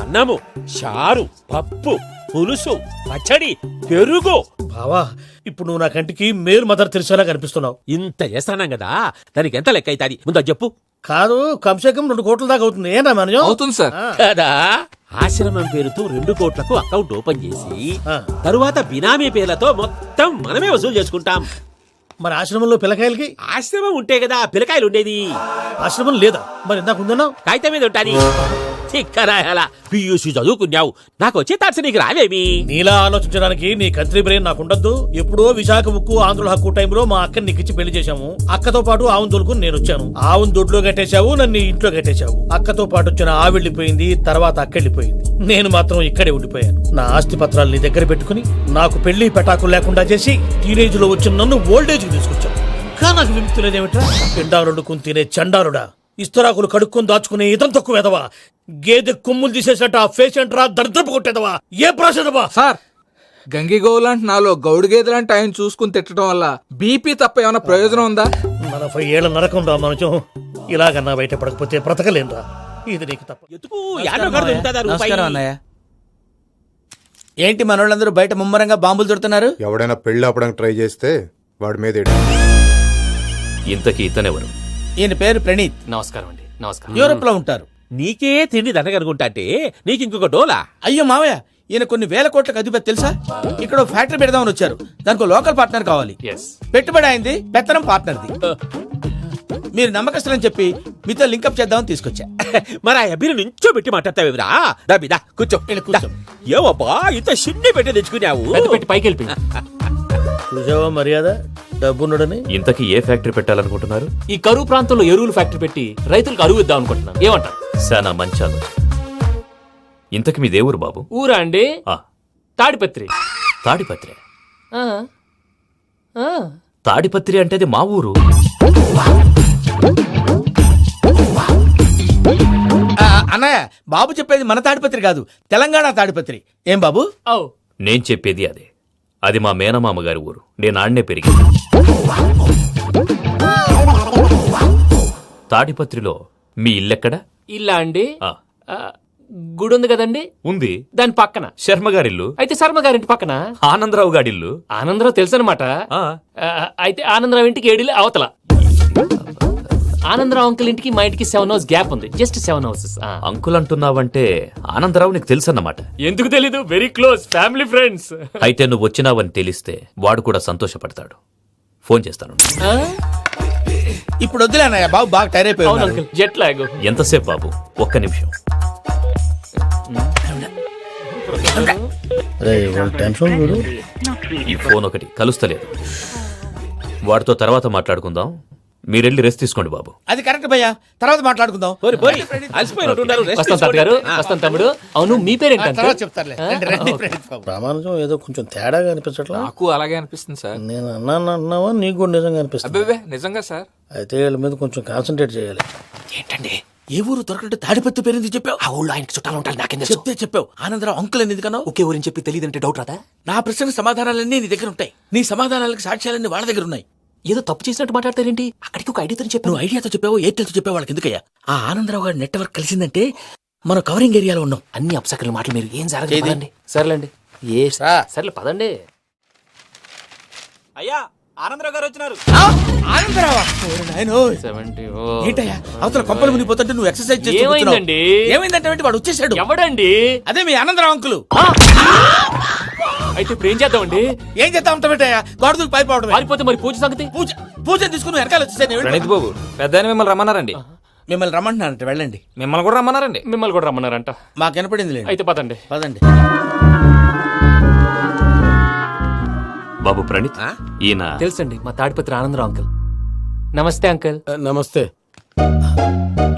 అన్నము, చారు, పప్పు, పులుసు, పచ్చడి, పెరుగు. బావా, ఇప్పుడు నువ్వు నా కంటికి మేరు మదర్ తెలిసేలా కనిపిస్తున్నావు. ఇంత చేస్తానం కదా, దానికి ఎంత లెక్క అవుతుంది ముందు చెప్పు. కాదు, కంసేకం 2 కోట్ల దాకా అవుతుంది. ఏం రామానుజం? అవుతుంది సార్. కదా, ఆశ్రమం పేరుతో 2 కోట్లకు అకౌంట్ ఓపెన్ చేసి తరువాత బినామీ పేర్లతో మొత్తం మనమే వసూలు చేసుకుంటాం. మరి ఆశ్రమంలో పిల్లకాయలకి? ఆశ్రమం ఉంటే కదా పిల్లకాయలు ఉండేది. ఆశ్రమం లేదా? మరి ఇందాక ఉందన్నావు. కాగితం మీద ఉంటాది. చిక్కరాయాల పియూసీ చదువుకున్నావు, నాకు వచ్చే తాట్స్ నీకు రావేమి? నీలా ఆలోచించడానికి నీ కంత్రి బ్రెయిన్ నాకు ఉండద్దు. ఎప్పుడో విశాఖ ఉక్కు ఆంధ్రుల హక్కు టైంలో మా అక్కని నీకిచ్చి పెళ్లి చేశాము. అక్కతో పాటు ఆవును దొడుకుని నేను వచ్చాను. ఆవును దొడ్లో కట్టేశావు, నన్ను ఇంట్లో కట్టేశావు. అక్కతో పాటు వచ్చిన ఆవిళ్ళిపోయింది, తర్వాత అక్కెళ్ళిపోయింది. నేను మాత్రం ఇక్కడే ఉండిపోయాను. నా ఆస్తి పత్రాలు నీ దగ్గర పెట్టుకుని నాకు పెళ్లి పెటాకులు లేకుండా చేసి టీనేజ్ లో వచ్చిన నన్ను ఓల్డేజ్ కి తీసుకొచ్చావు. కానీ నాకు విముక్తి లేదేమిట్రా? పిండారుడుకుని తినే చండారుడా, ఇస్తరాకులు కడుక్కొని దాచుకునే ఇతం తక్కువ ఎదవా, గేదె కొమ్ములు తీసేసట ఆ పేషెంట్ రా దరిద్రపు కొట్టేదవా, ఏ ప్రాసెదవా? సార్, గంగిగోవులాంటి నాలో గౌడు గేదెలాంటి ఆయన చూసుకుని తిట్టడం వల్ల బీపీ తప్ప ఏమైనా ప్రయోజనం ఉందా? 40 ఏళ్ల నరకం రా మనచం. ఇలాగన్నా బయటపడకపోతే బ్రతకలేనురా. ఇది నీకు తప్ప. నమస్కారం అన్నయ్య. ఏంటి మనోళ్ళందరూ బయట ముమ్మరంగా బాంబులు దొరుకుతున్నారు? ఎవడైనా పెళ్లి ఆపడానికి ట్రై చేస్తే వాడి మీద ఇంతకీ ఇతనెవరు? ఈయన పేరు ప్రణీత్. నమస్కారం అండి. నమస్కారం. యూరోప్ లో ఉంటారు. నీకే తిండి దండగనుకుంటా అంటే నీకు ఇంకొక డోలా? అయ్యో మావయ్య, ఈయన కొన్ని వేల కోట్లకు అధిపతి తెలుసా? ఇక్కడ ఫ్యాక్టరీ పెడదామని వచ్చారు. దానికి లోకల్ పార్ట్నర్ కావాలి. పెట్టుబడి అయింది, పెత్తనం పార్ట్నర్ది. మీరు నమ్మకస్తులని చెప్పి మీతో లింకప్ చేద్దామని తీసుకొచ్చా. మరి ఆ అబ్బిని నుంచో పెట్టి మాట్లాడతావేమిరా? దాబిదా కూర్చో. ఏవబ్బా ఇంత సిన్ని పెట్టి తెచ్చుకున్నావు? పెట్టి పైకి వెళ్ళి చూసావా మర్యాద, డబ్బున్నడని. ఇంతకీ ఏ ఫ్యాక్టరీ పెట్టాలనుకుంటున్నారు? ఈ కరువు ప్రాంతంలో ఎరువులు ఫ్యాక్టరీ పెట్టి రైతులకు అరువు ఇద్దాం అనుకుంటున్నాను. ఏమంటారు? శానా మంచి ఆలోచన. ఇంతకి మీ దేవురు బాబు? ఊరా అండి, తాడిపత్రి. తాడిపత్రి? తాడిపత్రి అంటే అది మా ఊరు. అన్నయ్య, బాబు చెప్పేది మన తాడిపత్రి కాదు, తెలంగాణ తాడిపత్రి. ఏం బాబు? నేను చెప్పేది అదే. అది మా మేనమామ గారి ఊరు. నేను ఆడనే పెరిగింది. తాడిపత్రిలో మీ ఇల్లెక్కడ? ఇల్లా అండి, గుడి ఉంది కదండి ఉంది. దాని పక్కన శర్మ గారిల్లు. అయితే శర్మ గారింటి పక్కన ఆనందరావు గారిల్లు. ఆనందరావు తెలుసు అనమాట. అయితే ఆనందరావు ఇంటికి 7 అవతల. ఆనందరావు అంకుల్ ఇంటికి మా ఇంటికి 7 హౌస్ గ్యాప్ ఉంది. Just 7 houses. అంకుల్ అంటున్నావంటే ఆనందరావు నీకు తెలుసన్నమాట. ఎందుకు తెలీదు? Very close family friends. అయితే నువ్వు వచ్చినావని తెలిస్తే వాడు కూడా సంతోషపడతాడు. ఫోన్ చేస్తాను. ఇప్పుడు వద్దులే అన్నయ్య, బాబు బాగా టైర్ అవును అయిపోయి అంకుల్, జెట్ లాగ్. ఎంతసేపు బాబు? ఒక్క నిమిషం. టెన్షన్ చూడు. ఈ ఫోన్ ఒకటి కలుస్తలేదు. వాడితో తర్వాత మాట్లాడుకుందాం. మీరెళ్ళి రెస్ట్ తీసుకోండి బాబు. అది కరెక్ట్ భయ్యా, తర్వాత మాట్లాడుకుందాం. వస్తాం తాత గారు, వస్తాం తమ్ముడు. అవును మీ పేరేంటి తర్వాత అంకుల్? చెప్తారులే. రండి, రండి, ప్రణీత్ బాబు. ప్రామాణికం ఏదో కొంచెం తేడాగా అనిపించట్లా. నాకు అలాగే అనిపిస్తుంది సార్. నేను అన్నావా నీకు కూడా నిజంగా అనిపిస్తుంది? అబ్బే నిజంగా సార్. అయితే వీళ్ళ మీద కొంచెం కాన్సన్ట్రేట్ చేయాలి. ఏంటండి ఏ ఊరు దొరకట్టు తాడిపత్రి పేరు ఎందుకు చెప్పావు? ఆ ఊళ్ళో ఆయనకి చుట్టాలు ఉంటారు, నాకేం చెప్తే చెప్పావు. ఆనందరావు అంకుల్ అని ఎందుకన్నావు? ఒకే ఊరిని చెప్పి తెలియదంటే డౌట్ రాదా? నా ప్రశ్నకు సమాధానాలన్నీ నీ దగ్గర ఉంటాయి. నీ సమాధానాలకు సాక్ష్యాలన్నీ వాళ్ళ దగ్గర ఉన్నాయి. ఏదో తప్పు చేసినట్టు మాట్లాడతారేంటి? అక్కడికి ఒక ఐడియాతో చెప్పాను. నువ్వు ఐడియాతో చెప్పావు, ఎయిర్టెల్తో చెప్పావు, వాళ్ళకి ఎందుకయ్యా? ఆ ఆనందరావు గారి నెట్వర్క్ కలిసిందంటే మనం కవరింగ్ ఏరియాలో ఉన్నాం. అన్ని అప్సకర్ల మాటలు మీరు ఏం జరగదండి. సరేలేండి. సర్లే పదండి. అయ్యా ఆనందరావు గారు వచ్చినారు. ఆనందరావా? ఏంటయ్యా అవతల కొంపలు మునిగిపోతుంటే నువ్వు ఎక్సర్సైజ్ చేస్తూ కూర్చున్నావు. ఏమైందండి? ఏమైందంటే వాడు వచ్చేసాడు. ఎవడండి? అదే మీ ఆనందరావు అంకులు. అయితే ఇప్పుడు ఏం చేద్దామండి? ఏం చేస్తా ఉంటావేటయ్యా? గోడ దూకి పైపోవడం. పారిపోతే మరి పూజ సంగతి? పూజ తీసుకుని వెనకాల వచ్చేసాను. ప్రణీత్ బాబు పెద్ద మిమ్మల్ని రమ్మన్నారండి. మిమ్మల్ని రమ్మంటున్నారంటే వెళ్ళండి. మిమ్మల్ని కూడా రమ్మన్నారండి. మిమ్మల్ని కూడా రమ్మన్నారంట. మాకు వినపడింది. అయితే పదండి. పదండి. బాబు ప్రణీత్, ఈయన తెలుసండి, మా తాడిపత్రి ఆనందరావు అంకుల్. నమస్తే అంకుల్. నమస్తే.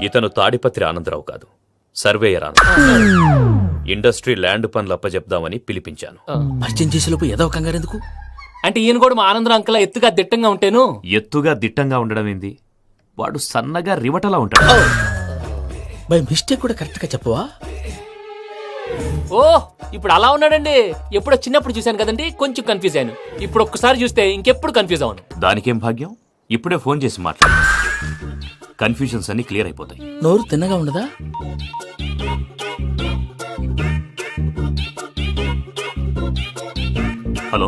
ఇతను తాడిపత్రి ఆనందరావు కాదు, సర్వేయర్ ఆనందరావు. ఇండస్ట్రీ ల్యాండ్ పనులు అప్పచెప్దామని పిలిపించాను. పరిచయం చేసేలోపు ఏదో కంగారు ఎందుకు? అంటే ఈయన కూడా మా ఆనందరావు అంకుల్ ఎత్తుగా దిట్టంగా ఉంటాను. ఎత్తుగా దిట్టంగా ఉండడం ఏంది? వాడు సన్నగా రివటలా ఉంటాడు. బై మిస్టేక్ కూడా కరెక్ట్ గా చెప్పవా? ఓ ఇప్పుడు అలా ఉన్నాడండి. ఎప్పుడో చిన్నప్పుడు చూశాను కదండి, కొంచెం కన్ఫ్యూజ్ అయ్యాను. ఇప్పుడు ఒక్కసారి చూస్తే ఇంకెప్పుడు కన్ఫ్యూజ్ అవ్వను. దానికేం భాగ్యం? ఇప్పుడే ఫోన్ చేసి మాట్లాడు. కన్ఫ్యూజన్స్ అన్ని క్లియర్ అయిపోతాయి. నోరు తిన్నగా ఉండదా? హలో,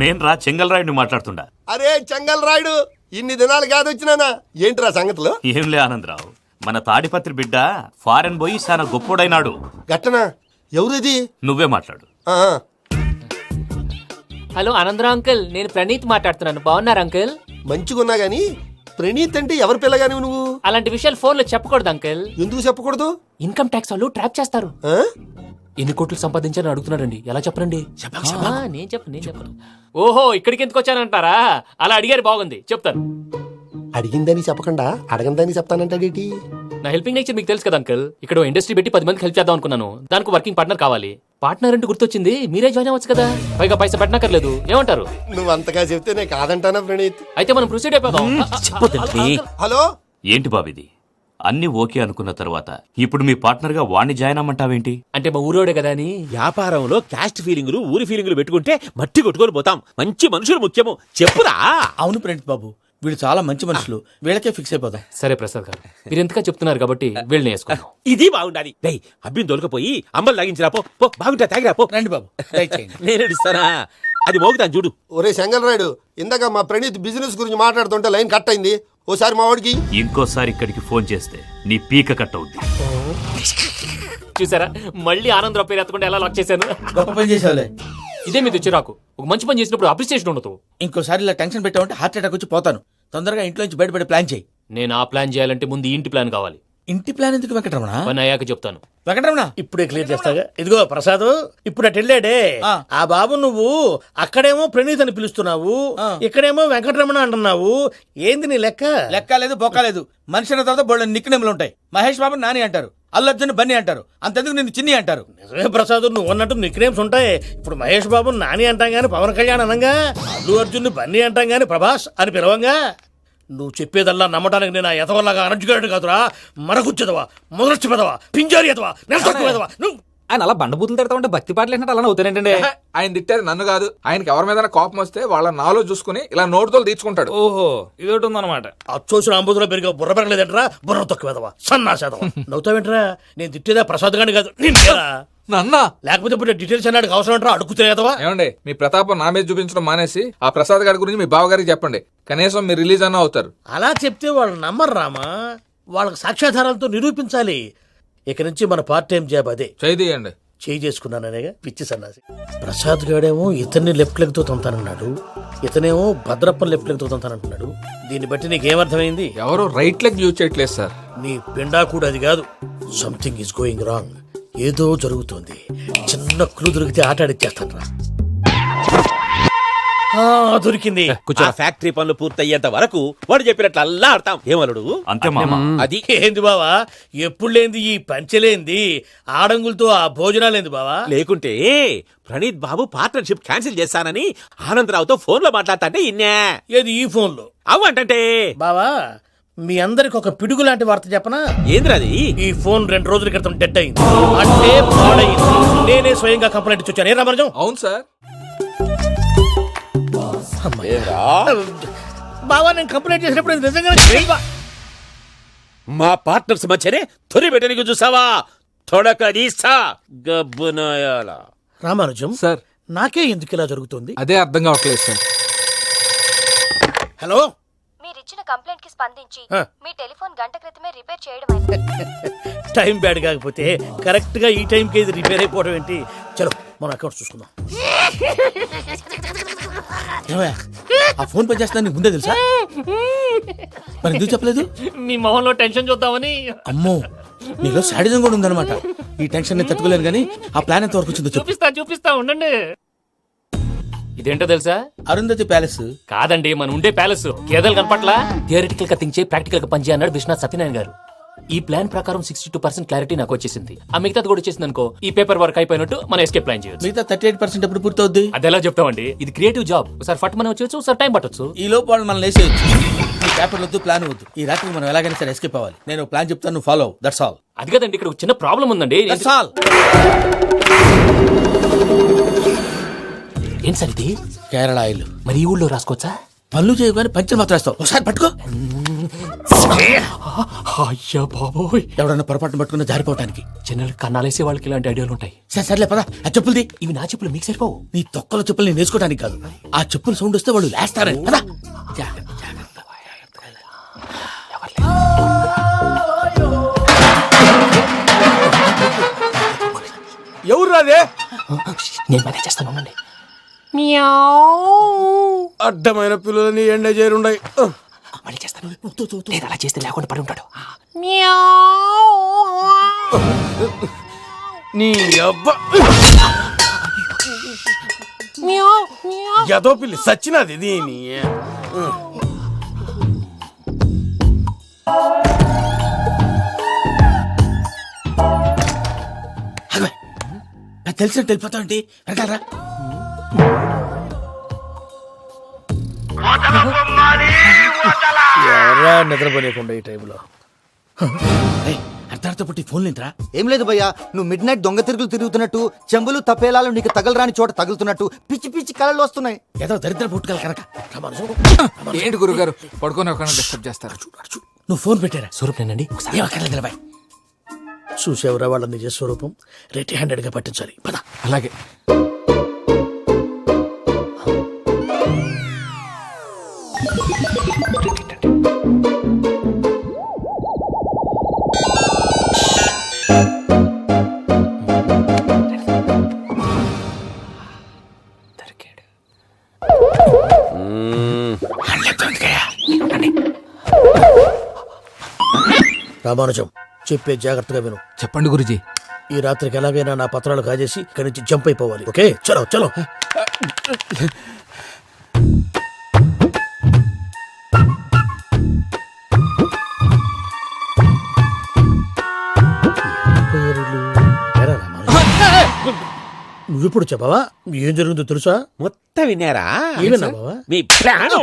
నేను చెంగల్ రాయుడిని మాట్లాడుతుండా. అరే చెంగల్ రాయుడు, ఇన్ని దినాలు కాదు వచ్చినానా? ఏంట్రా సంగతులు? ఏంలే ఆనందరావు, మన తాడిపత్రి బిడ్డ ఫారెన్ పోయి చాలా గొప్పోడైనాడు. గట్టనా? ఎవరిది? నువ్వే మాట్లాడు. హలో ఆనందరావు అంకుల్, నేను ప్రణీత్ మాట్లాడుతున్నాను. బాగున్నారు అంకుల్? మంచిగున్నా గాని ప్రణీత్ అంటే ఎవరి పిల్లగాని నువ్వు? అలాంటి విషయాలు ఫోన్ లో చెప్పకూడదు అంకుల్. ఎందుకు చెప్పకూడదు? ఇన్కమ్ ట్యాక్స్ వాళ్ళు ట్రాప్ చేస్తారు. ఎన్ని కోట్లు సంపాదించాలని అడుగుతున్నాడండి. ఎలా చెప్పరండి? నేను చెప్పను. ఓహో, ఇక్కడికి ఎందుకు వచ్చానంటారా? అలా అడిగారు, బాగుంది, చెప్తాను. అడిగిందని చెప్పకుండా అడగందని చెప్తానంటాడేటి? నా హెల్పింగ్ నేచర్ మీకు తెలుసు కదా అంకుల్. ఇక్కడ ఇండస్ట్రీ పెట్టి 10 మందికి హెల్ప్ చేద్దాం అనుకున్నాను. దానికి వర్కింగ్ పార్ట్నర్ కావాలి. పార్ట్నర్ అంటే గుర్తొచ్చింది, మీరే జాయిన్ అవ్వచ్చు కదా. పైగా పైసా పెట్టనక్కర్లేదు. ఏమంటారు? నువ్వు అంతగా చెప్తేనే కాదంటానా ప్రణీత్? అయితే మనం ప్రొసీడ్ అయిపోదాం. హలో, ఏంటి బాబిది? అన్ని ఓకే అనుకున్న తర్వాత ఇప్పుడు మీ పార్ట్నర్ గా వాణ్ణి జాయిన్ అమ్మంటావేంటి? అంటే మా ఊరోడే కదా అని. వ్యాపారంలో క్యాస్ట్ ఫీలింగులు, ఊరి ఫీలింగులు పెట్టుకుంటే మట్టి కొట్టుకొని పోతాం. మంచి మనుషులు ముఖ్యము. చెప్పురా. అవును ప్రణీత్ బాబు, వీళ్ళు చాలా మంచి మనుషులు. వీళ్ళకే ఫిక్స్ అయిపోతాం. సరే ప్రసాద్ గారు, మీరు ఎంతగా చెప్తున్నారు కాబట్టి వీళ్ళని వేసుకుందాం. ఇది బాగుండాలి. డై అబ్బిని దొలకపోయి అమ్మలు లాగించిరా పో. బాగుంటా, తాగిరా పో. రండి బాబు, నేను ఇస్తానా? అది మోగుతాను చూడు. ఒరే చెంగల్ రాయుడు, ఇందాక మా ప్రణీత్ బిజినెస్ గురించి మాట్లాడుతుంటే లైన్ కట్ అయింది. ఓసారి మా వాడికి ఇంకోసారి ఇక్కడికి ఫోన్ చేస్తే నీ పీక కట్ అవుద్ది. చూసారా, మళ్ళీ ఆనందరావు పేరు ఎత్తకుండా ఎలా లాక్ చేశాను. గొప్ప పని చేసావులే. ఇదే మీద చిరాకు. ఒక మంచి పని చేసినప్పుడు అప్రిసియేషన్ ఉండదు. ఇంకోసారి ఇలా టెన్షన్ పెట్టామంటే హార్ట్ అటాక్ వచ్చి పోతాను. తొందరగా ఇంట్లో నుంచి బయటపడే ప్లాన్ చేయి. నేను ఆ ప్లాన్ చేయాలంటే ముందు ఇంటి ప్లాన్ కావాలి. ఇంటి ప్లాన్ ఎందుకు వెంకటరమణ? పని అయ్యాక చెప్తాను. వెంకటరమణ ఇప్పుడే క్లియర్ చేస్తాగా. ఇదిగో ప్రసాద్, ఇప్పుడు అటు వెళ్ళాడే ఆ బాబు, నువ్వు అక్కడేమో ప్రణీత్ అని పిలుస్తున్నావు, ఇక్కడేమో వెంకటరమణ అంటున్నావు. ఏంది నీ లెక్క? లెక్క లేదు, బొక్క లేదు. మనిషి అన్న తర్వాత బోళ్ళ నిక్నెములు ఉంటాయి. మహేష్ బాబు నాని అంటారు, అల్లు అర్జున్ బన్నీ అంటారు, అంతెందుకు నిన్ను చిన్ని అంటారు. నిజమే ప్రసాద్, నువ్వు అన్నట్టు నిక్నేమ్స్ ఉంటాయి. ఇప్పుడు మహేష్ బాబు నాని అంటాం గాని పవన్ కళ్యాణ్ అనంగా, అల్లు అర్జున్ బన్నీ అంటాం గాని ప్రభాస్ అని పిలవంగా. నువ్వు చెప్పేదల్లా నమ్మటానికి నేను ఎతవల్లాగా అనర్జుకేటెడ్ కాదురా. మరగుచ్చదవా, మొదలచ్చి పెదవా, పింజారి ఎదవా, నెలసొక్కు పెదవా. ఆయన అలా బండబూతులు తిడతా ఉంటే భక్తి పాటలు ఏంటంటే అలా అవుతానంటే. ఆయన తిట్టేది నన్ను కాదు, ఆయనకి ఎవరి మీద కోపం వస్తే వాళ్ళ నాలో చూసుకుని ఇలా నోటుతో తీర్చుకుంటాడు. ఓహో ఇదొకటి ఉందన్నమాట. అచ్చోసిన అంబుధులో పెరిగే బుర్ర పెరగలేదంటరా, బుర్ర తొక్కువేదవా సన్నాసేదవా. నవ్వుతావేంట్రా? నేను తిట్టేదా ప్రసాద్ గాని కాదు నిన్నేరా. నన్నా లేకపోతే ఇప్పుడు డీటెయిల్స్ అన్నాడు అవసరం అంటారా, అడుగుతాయేదవా. ఏమండి, మీ ప్రతాపం నా మీద చూపించడం మానేసి ఆ ప్రసాద్ గారి గురించి మీ బావగారికి చెప్పండి. కనీసం మీరు రిలీజ్ అన్న అవుతారు. అలా చెప్తే వాళ్ళు నమ్మరు రామా, వాళ్ళకి సాక్ష్యాధారాలతో నిరూపించాలి. ఇక నుంచి మన పార్ట్ టైం జాబ్ అదే. చేయండి. చేయి చేసుకున్నాననేగా పిచ్చి సన్నాసి. ప్రసాద్ గాడేమో ఇతన్ని లెఫ్ట్ లెగ్ తో తొంతానన్నాడు, ఇతనేమో భద్రప్పని లెఫ్ట్ లెగ్ తో తొంతానంటున్నాడు. దీన్ని బట్టి నీకేమర్థమైంది? ఎవరు రైట్ లెగ్ యూజ్ చేయట్లేదు సార్. నీ పిండా కూడా అది కాదు. Something is going wrong. ఏదో జరుగుతోంది. చిన్న క్లూ దొరికితే ఆట ఆడిచ్చేస్తాను రా. దొరికింది. ఆ ఫ్యాక్టరీ పనులు పూర్తయ్యేంత వరకు వాడు చెప్పినట్లు అల్లా ఆడతాం. ఏమలుడు అంతే మామ. అది ఏంది బావా, ఎప్పుడు లేంది ఈ పంచలేంది, ఆడంగులతో ఆ భోజనాలేంది బావా? లేకుంటే ప్రణీత్ బాబు పార్ట్నర్షిప్ క్యాన్సిల్ చేస్తానని ఆనందరావుతో ఫోన్ లో మాట్లాడతాంటే ఇన్నే. ఏది ఈ ఫోన్ లో? అవ్వంటే బావా, మీ అందరికి ఒక పిడుగు లాంటి వార్త చెప్పనా? ఏంద్రది? ఈ ఫోన్ 2 రోజుల క్రితం డెడ్ అయింది, అంటే పాడైంది. నేనే స్వయంగా కంప్లైంట్ ఇచ్చి వచ్చాను. ఏ రామరాజం? అవును సార్. బావా, నేను కంప్లైంట్ చేసినప్పుడు ఇది నిజంగా మా పార్ట్నర్స్ మధ్యనే తొలి పెట్టడానికి చూసావా? తొడక తీసా గబ్బునాయాల. రామానుజం సార్, నాకే ఎందుకు ఇలా జరుగుతుంది? అదే అర్థం కావట్లేదు సార్. హలో, మీరిచ్చిన కంప్లైంట్ కి స్పందించి ఆ. మీ టెలిఫోన్ గంట క్రితమే రిపేర్ చేయడం. టైం బ్యాడ్ కాకపోతే కరెక్ట్ గా ఈ టైంకి ఇది రిపేర్ అయిపోవడం ఏంటి? చలో మన అకౌంట్ చూసుకుందాం. ఏమయ్య, ఆ ఫోన్ పని చేస్తున్నా నీకు ముందే తెలుసా? మరి ఎందుకు చెప్పలేదు? మీ మొహంలో టెన్షన్ చూద్దామని. అమ్మో, నీలో శాడిజం కూడా ఉందన్నమాట. ఈ టెన్షన్ నేను తట్టుకోలేను కానీ ఆ ప్లాన్ ఎంత వరకు వచ్చిందో చెప్పు. చూపిస్తా ఉండండి. ఇదేంటో తెలుసా? అరుంధతి ప్యాలెస్ కాదండి, మన ఉండే ప్యాలెస్. గేదెలు కనపట్లా? థియరిటికల్ గా థింక్ చేయి, ప్రాక్టికల్ గా పనిచేయ అన్నాడు విశ్వనాథ్ సత్యనారాయణ గారు. ఈ ప్లాన్ ప్రకారం 62% క్లారిటీ నాకు వచ్చేసింది. ఆ మిగతాది కూడా వచ్చేసింది అనుకో, ఈ పేపర్ వర్క్ అయిపోయినట్టు మనం ఎస్కేప్ ప్లాన్ చేయొచ్చు. మిగతా 38% ఎప్పుడు పూర్తవుద్ది? అది ఎలా చెప్తామండి? ఇది క్రియేటివ్ జాబ్. ఒకసారి ఫట్ మనం వచ్చేయచ్చు, ఒకసారి టైం పట్టొచ్చు. ఈ లోపు వాళ్ళు మనం లేసేయచ్చు. ఈ పేపర్ వద్దు, ప్లాన్ వద్దు. ఈ రాత్రి మనం ఎలాగైనా సరే ఎస్కేప్ అవ్వాలి. నేను ప్లాన్ చెప్తాను, నువ్వు ఫాలో. That's all. అది కదండి, ఇక్కడ ఒక చిన్న ప్రాబ్లం ఉందండి. That's all. ఏం సార్ ఇది? కేరళ ఆయిల్. మరి ఈ ఊళ్ళో రాసుకోవచ్చా? పనులు చేయగానే పంచర్ మాత్రం వేస్తావు. ఒకసారి పట్టుకో. అయ్యా బాబోయ్, ఎవడన్నా పొరపాటున పట్టుకున్న జారిపోవటానికి. జనరల్ కన్నాలేసే వాళ్ళకి ఇలాంటి ఐడియాలు ఉంటాయి. సర్లే పదా, ఆ చెప్పులది. ఇవి నా చెప్పులు మీకు సరిపోవు. నీ తొక్కల చెప్పులు నేను వేసుకోవడానికి కాదు, ఆ చెప్పుల సౌండ్ వస్తే వాళ్ళు లేస్తారని. పదా. ఎవరు రాదే? నేను మేనేజ్ చేస్తాను, ఉండండి. అడ్డమైన పిల్లలని ఎండ చేరుండయి. మళ్ళీ చేస్తాను. లేదు, అలా చేస్తే లేకుండా పడి ఉంటాడు. నీ అబ్బా ఎదో పిల్లి సచ్చినది దీని. నాకు తెలిసినట్టు వెళ్ళిపోతావు ఏంటి? వెనకాలరా. ఎవరా నిద్రపోలేకుండా ఈ టైంలో? అర్ధార్థ పుట్టి ఫోన్ లేంట్రా? ఏం లేదు భయ్యా, నువ్వు మిడ్ నైట్ దొంగ తిరుగులు తిరుగుతున్నట్టు, చెంబులు తపేలాలు నీకు తగలరాని చోట తగులుతున్నట్టు పిచ్చి పిచ్చి కళలు వస్తున్నాయి. ఏదో దరిద్ర పుట్టుకల కనుక. ఏంటి గురుగారు పడుకొని ఒక డిస్టర్బ్ చేస్తారు? నువ్వు ఫోన్ పెట్టారా? స్వరూప్ నేనండి. చూసేవరా వాళ్ళ నిజ స్వరూపం. రెట్టి హ్యాండెడ్ గా పట్టించాలి. పద. అలాగే. రామానుజం, చెప్పే జాగ్రత్తగా విను. చెప్పండి గురుజీ. ఈ రాత్రికి ఎలాగైనా నా పత్రాలు కాజేసి ఇక్కడి నుంచి జంప్ అయిపోవాలి. ఓకే, చలో చలో. నువ్విప్పుడు చెప్పవా ఏం జరుగుతుందో తెలుసా? మొత్తం విన్నారా? ఏమన్నా బావా? మీ ప్లాన్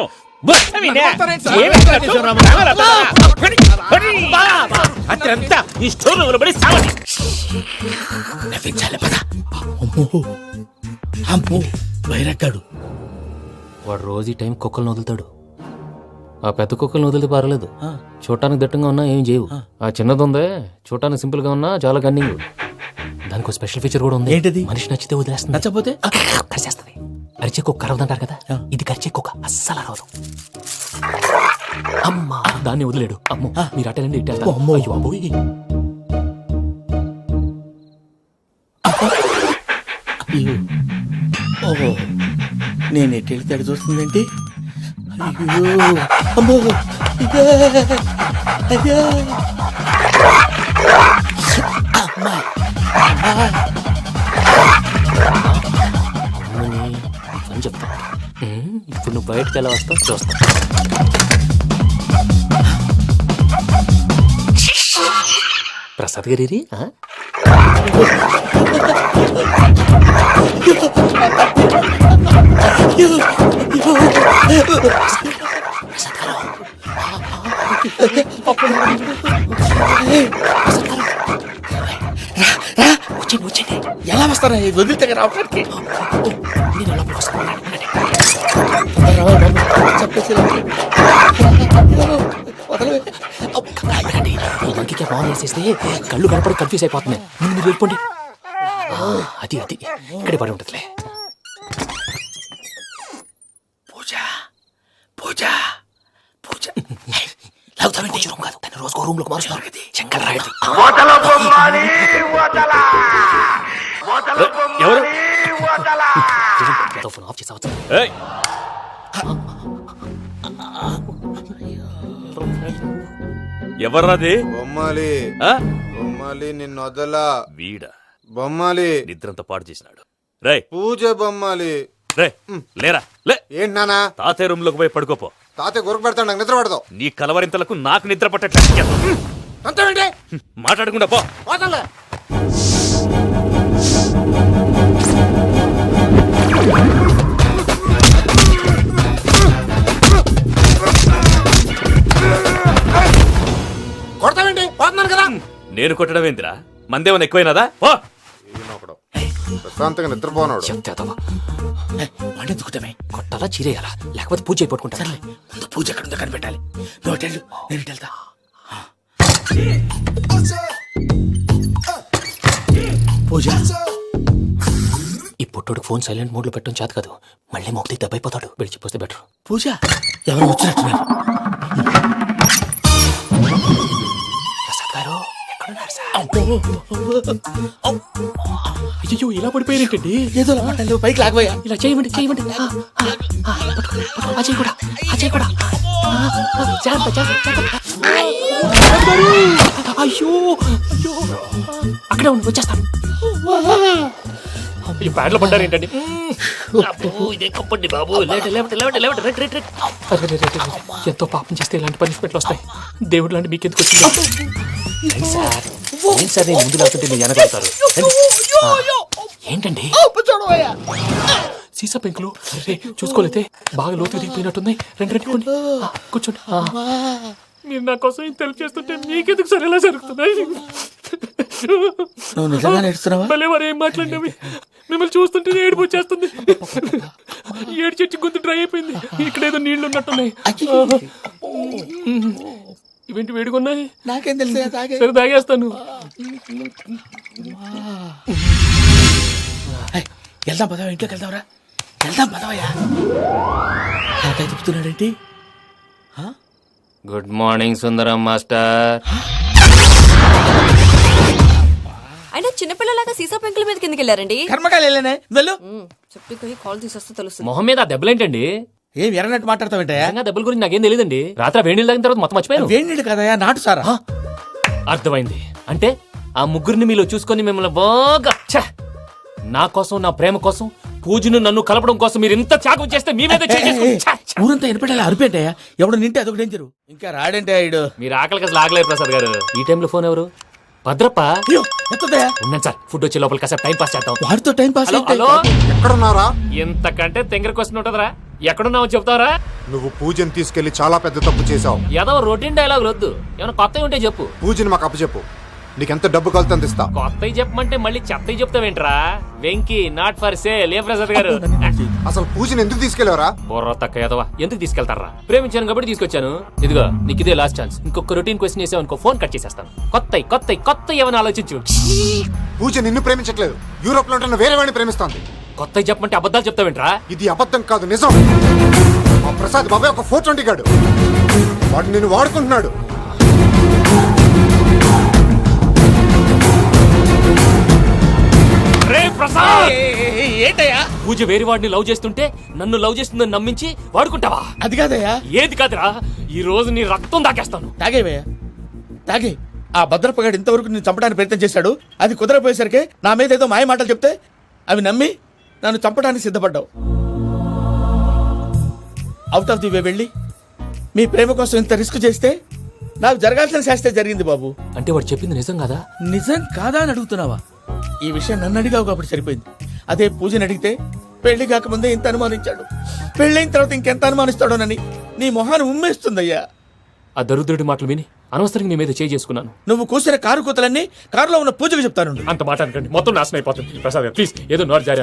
అత్రంతా ఈ స్టోర్ రూమ్ లో పడి సావండి. నవ్వించాలి పద. అమ్మో అమ్మో వైరక్కాడు. వాడు రోజు ఈ టైం కుక్కలను వదులుతాడు. ఆ పెద్ద కుక్కలను వదిలితే పర్లేదు, చూడటానికి దట్టంగా ఉన్నా ఏం చేయవు. ఆ చిన్నది ఉందే చూడటానికి సింపుల్ గా ఉన్నా చాలా గన్నింగ్. దానికి ఒక స్పెషల్ ఫీచర్ కూడా ఉంది. ఏంటిది? మనిషి నచ్చితే వదిలేస్తుంది, నచ్చపోతే కరిచేస్తుంది. అరిచే కుక్క అరవదంటారు కదా, ఇది కరిచే కుక్క అస్సలు అరవదు. అమ్మా దాన్ని వదిలేడు. అమ్మో మీరు అటెండి ఇటు వెళ్తారు. అమ్మో. అయ్యో అబ్బోయ్. ఓహో నేను ఎటు వెళ్తే అటు చూస్తుందేంటి? అయ్యో అమ్మో ఇదే, అయ్యో. అమ్మా. అమ్మని అని చెప్తా. ఇప్పుడు నువ్వు బయటకు ఎలా వస్తావు చూస్తా. ప్రసాద్ గారి వచ్చండి. ఎలా వస్తారా వదిలితే రావడానికి? ఇంటికి ఫోన్ చేసేస్తే కళ్ళు కనపడి కన్ఫ్యూజ్ అయిపోతున్నాయి. ముందు మీరు వెళ్ళిపోండి. అది అది ఇక్కడే పడి ఉంటుందిలే. పూజ పూజ పూజ లాగుతామంటే రూమ్ కాదు, తన రోజుకో రూమ్ లోకి మారుస్తున్నారు కదా. చెంకల రాయడు. ఎవరు ఫోన్ ఆఫ్ చేసావచ్చు. ఎవర్రాది? బొమ్మాలి ఆ? బొమ్మాలి నిన్ను వదలా. వీడ బొమ్మాలి నిద్రంతా పాడు చేసినాడు. రే పూజ బొమ్మాలి. రే లేరా లే. ఏంటి నానా? తాతయ్య రూమ్ లోకి పోయి పడుకోపో. తాతయ్య గురకు పెడతాడు, నాకు నిద్ర పడతావు. నీ కలవరింతలకు నాకు నిద్ర పట్టట్లేదు. అంతేంటి? మాట్లాడకుండా పో. పోతాలే. కొడతావేంటి? పోతున్నాను కదా. నేను కొట్టడం ఏందిరా? మందేమన్నా ఎక్కువైనదా? పో. ఈయనొకడు ప్రశాంతంగా నిద్రపోనాడు. వాడెందుకుంటామే? కొట్టాలా చీరేయాలా లేకపోతే పూజ అయిపోట్టుకుంటా. సర్లే ముందు పూజ ఎక్కడ ఉందో కనిపెట్టాలి. నువ్వు వెళ్ళు, నేను ఇటు వెళ్తా. పూజ ఈ పుట్టోడికి ఫోన్ సైలెంట్ మోడ్ లో పెట్టడం చేత కాదు. మళ్ళీ మొక్కి దెబ్బైపోతాడు. విడిచిపోతే బెటర్. పూజ ఎవరు వచ్చినట్టున్నారు? ప్రసాద్ గారు ఎక్కడున్నారు సార్? అయ్యో ఇలా పడిపోయారేంటండి? ఏదో లమ్మటలు పైకి లాగబోయా. ఇలా చేయమండి చేయమండి. అజయ్ కూడా అజయ్ కూడా. జాగ్రత్త జాగ్రత్త జాగ్రత్త. అయ్యో అయ్యో అక్కడే ఉండి వచ్చేస్తాను. ఈ బ్యాడ్లో పడ్డారు ఏంటండి? ఇదే కప్పండి బాబు. ఎంతో పాపం చేస్తే ఇలాంటి పనిష్మెంట్లు వస్తాయి. దేవుడు లాంటి మీకెందుకు వచ్చింది? సార్ ఏం సార్ నేను ముందు లేకుంటే మీరు వెనకాడతారు. ఏంటండి సీసా పెంకులు? అరే చూసుకోలేతే బాగా లోతు దిగిపోయినట్టున్నాయి. రెండు రెండు కూర్చోండి. మీరు నా కోసం ఇంత హెల్ప్ చేస్తుంటే మీకెందుకు సరే ఎలా జరుగుతున్నాయి? నువ్వు నిజంగా నేర్చుతున్నావా? మళ్ళీ వారు ఏం మాట్లాడినవి మిమ్మల్ని చూస్తుంటే ఏడుపు వచ్చేస్తుంది. ఏడు చెట్టు గొంతు డ్రై అయిపోయింది. ఇక్కడ ఏదో నీళ్లు ఉన్నట్టున్నాయి. ఇవేంటి వేడుకున్నాయి? నాకేం తెలుసు. సరే తాగేస్తాను. వెళ్దాం పదవా, ఇంట్లోకి వెళ్దాంరా. వెళ్దాం పదవయ్యా. నాకై చెప్తున్నాడేంటి? Good morning Sundaram master. అయినా చిన్నపిల్లలాగా సీసా పెంకుల మీద కిందకి వెళ్ళారండి. కర్మకాయలు వెళ్ళానే వెళ్ళు. చెప్పి కాల్ తీసేస్తే తెలుస్తుంది. మొహం మీద ఆ దెబ్బలేంటండి? ఏం ఎర్రనట్టు మాట్లాడతావేంటయా? దెబ్బల గురించి నాకేం తెలియదండి. రాత్రి వేడి నీళ్ళు తాగిన తర్వాత మొత్తం మర్చిపోయాను. వేడి నీళ్ళు కదయా, నాటు సారా. అర్థమైంది. అంటే ఆ ముగ్గురిని మీలో చూసుకొని మిమ్మల్ని బాగా నా కోసం నా ప్రేమ కోసం పూజను నన్ను కలపడం కోసం మీరు ఇంత త్యాగం చేస్తే మీ మీద ఊరంతా ఎనపెట్టాలి అరిపేటయా. ఎవడు నింటే అదొక డేంజరు. ఇంకా రాడంటే ఆయుడు. మీరు ఆకలికి అసలు ఆగలేరు ప్రసాద్ గారు. ఈ టైంలో ఫోన్ ఎవరు? భద్రప్ప. ఉన్నాను సార్. ఫుడ్ వచ్చే లోపల కాసేపు టైం పాస్ చేద్దాం. వాడితో టైం పాస్. హలో ఎక్కడున్నారా? ఇంతకంటే తెంగర క్వశ్చన్ ఉంటుందిరా. ఎక్కడున్నావు చెప్తావరా? నువ్వు పూజని తీసుకెళ్లి చాలా పెద్ద తప్పు చేశావు. ఏదో రొటీన్ డైలాగ్ వద్దు. ఏమైనా కొత్తవి ఉంటే చెప్పు. పూజని మాకు అప్పచెప్పు. నీకెంత డబ్బు కలితే అంత ఇస్తా. కొత్తవి చెప్పమంటే మళ్ళీ చెత్తవి చెప్తావేంట్రా? Venky not for sale. ఏ ప్రసాద్ గారు అసలు పూజని ఎందుకు తీసుకెళ్లేవరా? బుర్ర తక్క ఎదవా, ఎందుకు తీసుకెళ్తారా? ప్రేమించాను కాబట్టి తీసుకొచ్చాను. ఇదిగో నీకు ఇదే లాస్ట్ ఛాన్స్. ఇంకొక రొటీన్ క్వశ్చన్ వేసావు అనుకో, ఫోన్ కట్ చేసేస్తాను. కొత్త ఏమైనా ఆలోచించు. పూజ నిన్ను ప్రేమించట్లేదు, యూరోప్ లో ఉంటున్న వేరే వాడిని ప్రేమిస్తాంది. కొత్తవి చెప్పమంటే అబద్ధాలు చెప్తావేంట్రా? ఇది అబద్ధం కాదు, నిజం. మా ప్రసాద్ బాబాయ్ ఒక 420 గాడు, వాడు నిన్ను వాడుకుంటున్నాడు. ఏంటయ్యా? పూజ వేరే వాడిని లవ్ చేస్తుంటే నన్ను లవ్ చేస్తుందని నమ్మించి వాడుకుంటావా? అది కాదయ్యా. ఏది కాదురా, ఈ రోజు నీ రక్తం దాకేస్తాను. తాగేవయ్యా, తాగే. ఆ భద్రపగాడు ఇంతవరకు నేను చంపడానికి ప్రయత్నం చేశాడు. అది కుదరపోయేసరికి నా మీద ఏదో మాయ మాటలు చెప్తే అవి నమ్మి నన్ను చంపడానికి సిద్ధపడ్డావు. అవుట్ ఆఫ్ ది వే వెళ్ళి మీ ప్రేమ కోసం ఇంత రిస్క్ చేస్తే నాకు జరగాల్సిన శాస్త్రే జరిగింది బాబు. అంటే వాడు చెప్పింది నిజం కదా? నిజం కాదా అని అడుగుతున్నావా? ఈ విషయం నన్ను అడిగావు కాబట్టి సరిపోయింది. అదే పూజని అడిగితే పెళ్లి కాకముందే ఇంత అనుమానించాడు, పెళ్ళైన తర్వాత ఇంకెంత అనుమానిస్తాడోనని నీ మొహాన్ని ఉమ్మేస్తుందయ్యా. ఆ దరిద్రుడి మాటలు విని అనవసరంగా నీ మీద చేయి చేసుకున్నాను. నువ్వు కూసిన కారు కూతలన్నీ కారులో ఉన్న పూజకు చెప్తాను. అంత మాట అనకండి, మొత్తం నాశనం అయిపోతుంది. ప్రసాద్ ప్లీజ్, ఏదో నోరు జారీ.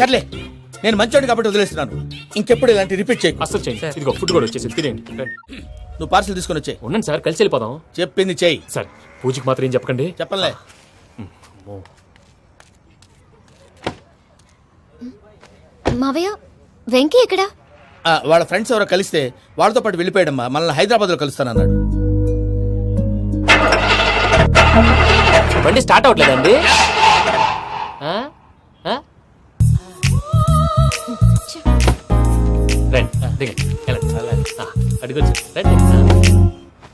సర్లే, నేను మంచోడి కాబట్టి వదిలేస్తున్నాను. ఇంకెప్పుడు ఇలాంటి రిపీట్ చేయకు. అసలు చేయండి. ఇదిగో ఫుడ్ కూడా వచ్చేసి తినేయండి. నువ్వు పార్సల్ తీసుకొని వచ్చే. ఉండండి సార్, కలిసి వెళ్ళిపోదాం. చెప్పింది చెయ్యి. సార్ పూజకి మాత్రం ఏం చెప్పకండి. చెప్పలే. మావయ్య, వెంకీ ఎక్కడా? వాళ్ళ ఫ్రెండ్స్ ఎవరో కలిస్తే వాళ్ళతో పాటు వెళ్ళిపోయాడమ్మా. మనల్ని హైదరాబాద్ లో కలుస్తానన్నాడు. బండి స్టార్ట్ అవ్వట్లేదండి.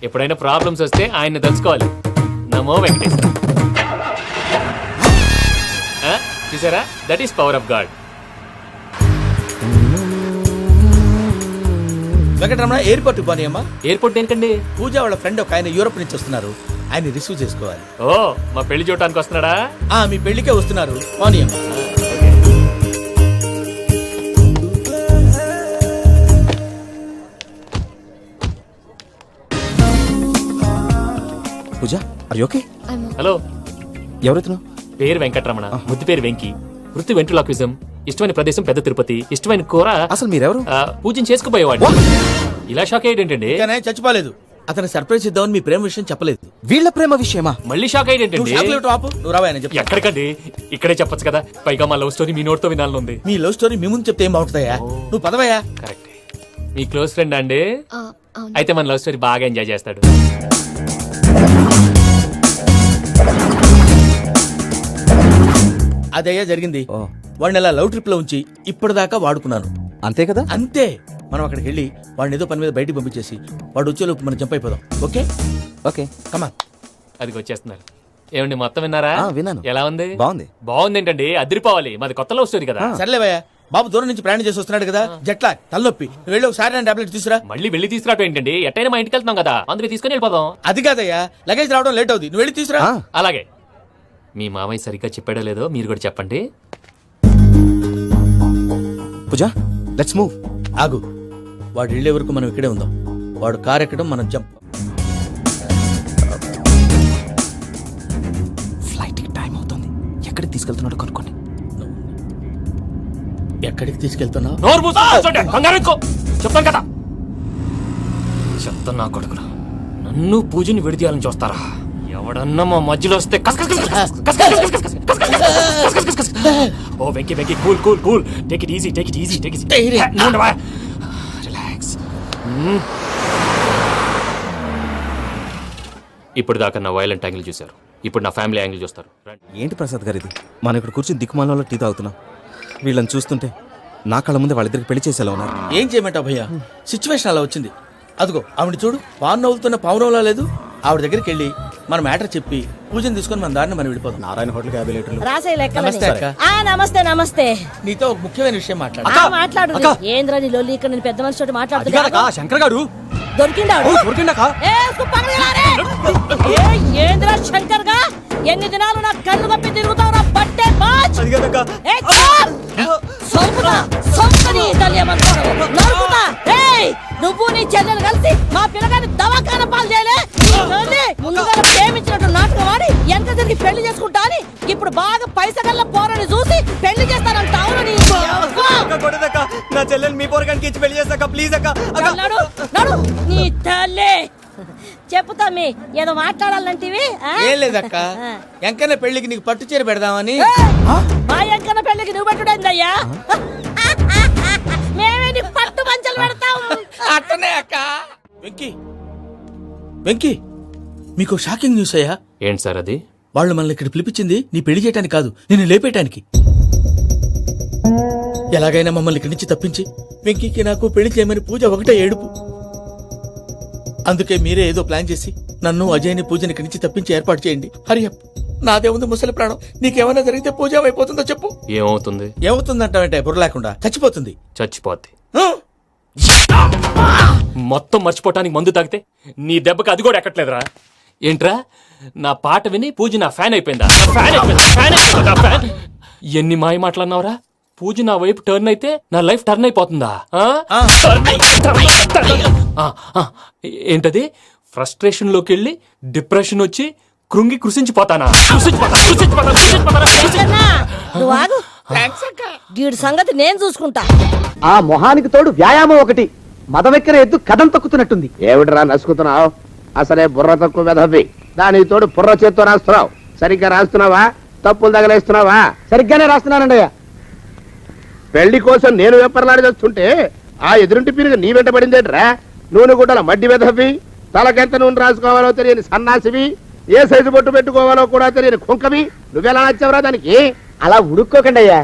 ఎప్పుడైనా ప్రాబ్లమ్స్ వస్తే ఆయన్ని తెలుసుకోవాలి. నమో వెంకటేశ్వర. చూసారా, that is power of God. Venkataramana, airport పోనీ అమ్మా. ఎయిర్పోర్ట్ ఏంటండి? పూజ వాళ్ళ ఫ్రెండ్ ఒక ఆయన యూరోప్ నుంచి వస్తున్నారు, ఆయన రిసీవ్ చేసుకోవాలి. ఓ, మా పెళ్లి చూడటానికి వస్తున్నాడా? మీ పెళ్లికే వస్తున్నారు. పోనీ అమ్మా. పూజ, ఆర్ యు ఓకే? హలో, ఎవరైతున్నా? పేరు వెంకటరమణ, ముద్దు పేరు వెంకీ, వృత్తి వెంట్రులాక్విజం, ఇష్టమైన ప్రదేశం పెద్ద తిరుపతి, ఇష్టమైన కూర. అసలు మీరెవరు? పూజను చేసుకుపోయేవాడు. ఇలా షాక్ అయ్యేటండి? చచ్చిపోలేదు. అతను సర్ప్రైజ్ ఇద్దామని మీ ప్రేమ విషయం చెప్పలేదు. వీళ్ళ ప్రేమ విషయమా? మళ్ళీ షాక్ అయ్యేటండి? నువ్వు రావా? ఎక్కడికండి, ఇక్కడే చెప్పొచ్చు కదా. పైగా మా లవ్ స్టోరీ మీ నోటితో వినాలనుంది. మీ లవ్ స్టోరీ మీ ముందు చెప్తే ఏం బాగుంటుందయ్యా? నువ్వు పదవయ్యా. కరెక్ట్. మీ క్లోజ్ ఫ్రెండ్ అండి? అయితే మన లవ్ స్టోరీ బాగా ఎంజాయ్ చేస్తాడు. అదయ్యా జరిగింది. వాడిని అలా లవ్ ట్రిప్ లో ఉంచి ఇప్పటిదాకా వాడుకున్నాను. అంతే కదా? అంతే. మనం అక్కడికి వెళ్ళి వాడిని ఏదో పని మీద బయటికి పంపించేసి వాడు వచ్చేలోపు మనం జంప్ అయిపోదాం. ఓకే ఓకే, కమాన్. అది వచ్చేస్తున్నారు. ఏమండి, మొత్తం విన్నారా? విన్నాను. ఎలా ఉంది? బాగుంది. బాగుంది ఏంటండి, అదిరిపోవాలి. మాది కొత్త లవ్ స్టోరీ కదా. సర్లేవయ్యా, బాబు దూరం నుంచి ప్రయాణం చేసి వస్తున్నాడు కదా, జట్లా తలనొప్పి. నువ్వు వెళ్ళి ఒకసారి నా టాబ్లెట్ తీసురా. మళ్ళీ వెళ్ళి తీసుకురావటం ఏంటండి? ఎట్టైనా మా ఇంటికి వెళ్తున్నాం కదా, అందుకే తీసుకుని వెళ్ళిపోదాం. అది కాదయ్యా, లగేజ్ రావడం లేట్ అవుతుంది. నువ్వు వెళ్ళి తీసురా. అలాగే. మీ మామయ్య సరిగ్గా చెప్పాడో లేదో మీరు కూడా చెప్పండి. పూజ, లెట్స్ మూవ్. ఆగు, వాడు వెళ్ళే వరకు మనం ఇక్కడే ఉందాం. వాడు కార్ ఎక్కడం, మనం జంప్. ఫ్లైట్ కి టైం అవుతుంది. ఎక్కడికి తీసుకెళ్తున్నాడో కనుక్కోండి. ఎక్కడికి తీసుకెళ్తున్నావు? నోరు మూసుకొని కూర్చోండి, కంగారు ఎక్కు. చెప్తాను కదా. చెప్తాను నా కొడుకురా, నన్ను పూజని విడిదీయాలని చూస్తారా? ఎవడన్నా మా మధ్యలో వస్తే ఓ Venky Venky, cool cool cool, take it easy, take it easy, take it relax. ఇప్పుడు దాకా నా వైలెంట్ యాంగిల్ చూశారు, ఇప్పుడు నా ఫ్యామిలీ యాంగిల్ చూస్తారు. ఏంటి ప్రసాద్ గారు ఇది? మనం ఇక్కడ కూర్చొని దిక్కుమాలలో టీ తాగుతున్నాం. వీళ్ళని చూస్తుంటే నా కళ్ళ ముందే వాళ్ళిద్దరికి పెళ్లి చేసేలా ఉన్నారు. ఏం చేయమంటావు భయ్యా, సిచ్యువేషన్ అలా వచ్చింది. అదిగో ఆవిడ చూడు, పావు నవ్వులుతున్న పావునవ్వులా లేదు. ఆవిడ దగ్గరికి వెళ్ళి మన మ్యాటర్ చెప్పి పూజను తీసుకొని మన దారిని మనం వెళ్ళిపోదాం. నారాయణ హోటల్ 50 లీటర్లు. నమస్తే అక్క. నమస్తే నమస్తే. నీతో ఒక ముఖ్యమైన విషయం మాట్లాడు. మాట్లాడు. ఏంద్రా నీ లొల్లి? ఇక్కడ నేను పెద్ద మనిషి మాట్లాడుతున్నా. శంకర్ గారు దొరికిందాడు. ఏంద్రా శంకర్ గా? ఎన్ని దినాలు నా కళ్ళు కప్పి తిరుగుతావు నా బట్టే బాచ్. నువ్వు నీ చెల్లెలు కలిసి మా పిల్లగాని దవాఖాన పాలు చేయలే. ముందుగా ప్రేమించినట్టు నాటకం ఆడి ఎంత తిరిగి పెళ్లి చేసుకుంటా అని ఇప్పుడు బాగా పైసా గల్ల పోరని చూసి పెళ్లి చేస్తానంట. అవునని నా చెల్లెని మీ పోరగానికి ఇచ్చి పెళ్లి చేస్తాక ప్లీజ్ అక్క. నడు నడు నీ తల్లి చెప్పుతా మీ ఏదో మాట్లాడాలంటివి. ఏం లేదక్క, ఎంకన్న పెళ్లికి నీకు పట్టు చీర పెడదామని. మా ఎంకన్న పెళ్లికి నువ్వు పెట్టుడైందయ్యా, మేమే నీకు పట్టు మంచలు పెడతాం. అట్టనే అక్క. వెంకీ వెంకీ, మీకు షాకింగ్ న్యూస్ అయ్యా. ఏంటి సార్ అది? వాళ్ళు మనల్ని ఇక్కడ పిలిపించింది నీ పెళ్లి చేయడానికి కాదు, నిన్ను లేపేయటానికి. ఎలాగైనా మమ్మల్ని ఇక్కడి నుంచి తప్పించి వెంకీకి నాకు పెళ్లి చేయమని పూజ ఒకటే ఏడుపు. అందుకే మీరే ఏదో ప్లాన్ చేసి నన్ను అజయ్ని పూజని ఇక్కడి నుంచి తప్పించి ఏర్పాటు చేయండి. హరియప్, నాదే ఉంది ముసలి ప్రాణం. నీకేమైనా జరిగితే పూజ అయిపోతుందో చెప్పు. ఏమవుతుంది? ఏమవుతుందంటావంటే బుర్ర లేకుండా చచ్చిపోతుంది. చచ్చిపోద్ది. మొత్తం మర్చిపోవటానికి మందు తాగితే నీ దెబ్బకి అది కూడా ఎక్కట్లేదురా. ఏంట్రా, నా పాట విని పూజ నా ఫ్యాన్ అయిపోయిందా? ఫ్యాన్. ఎన్ని మాయ మాటలన్నావురా? పూజ నా వైపు టర్న్ అయితే నా లైఫ్ టర్న్ అయిపోతుందా? ఏంటది? ఫ్రస్ట్రేషన్ లోకి వెళ్ళి డిప్రెషన్ వచ్చి కృంగి కృషించిపోతానా? నువ్వు ఆగు, వీడి సంగతి నేను చూసుకుంటా. ఆ మొహానికి తోడు వ్యాయామం ఒకటి, మదవెక్కిన ఎద్దు కదం తొక్కుతున్నట్టుంది. ఏమిటిరా నసుకుతున్నావు? అసలే బుర్ర తక్కువ వెధవి. దానికి తోడు బుర్ర చేత్తో రాస్తున్నావు. సరిగ్గా రాస్తున్నావా? తప్పులు తగలేస్తున్నావా? సరిగ్గానే రాస్తున్నానండి అయ్యా. పెళ్లి కోసం నేను వెప్పర్లాడి చేస్తుంటే ఆ ఎదురింటి పిరుగు నీ వెంట పడిందేట్రా? నూనె గుడ్డల మడ్డి వెధవి, తలకెంత నూనె రాసుకోవాలో తెలియని సన్నాసివి, ఏ సైజు బొట్టు పెట్టుకోవాలో కూడా తెలియని కుంకవి. నువ్వెలా నచ్చావురా దానికి? అలా ఉడుక్కోకండి అయ్యా.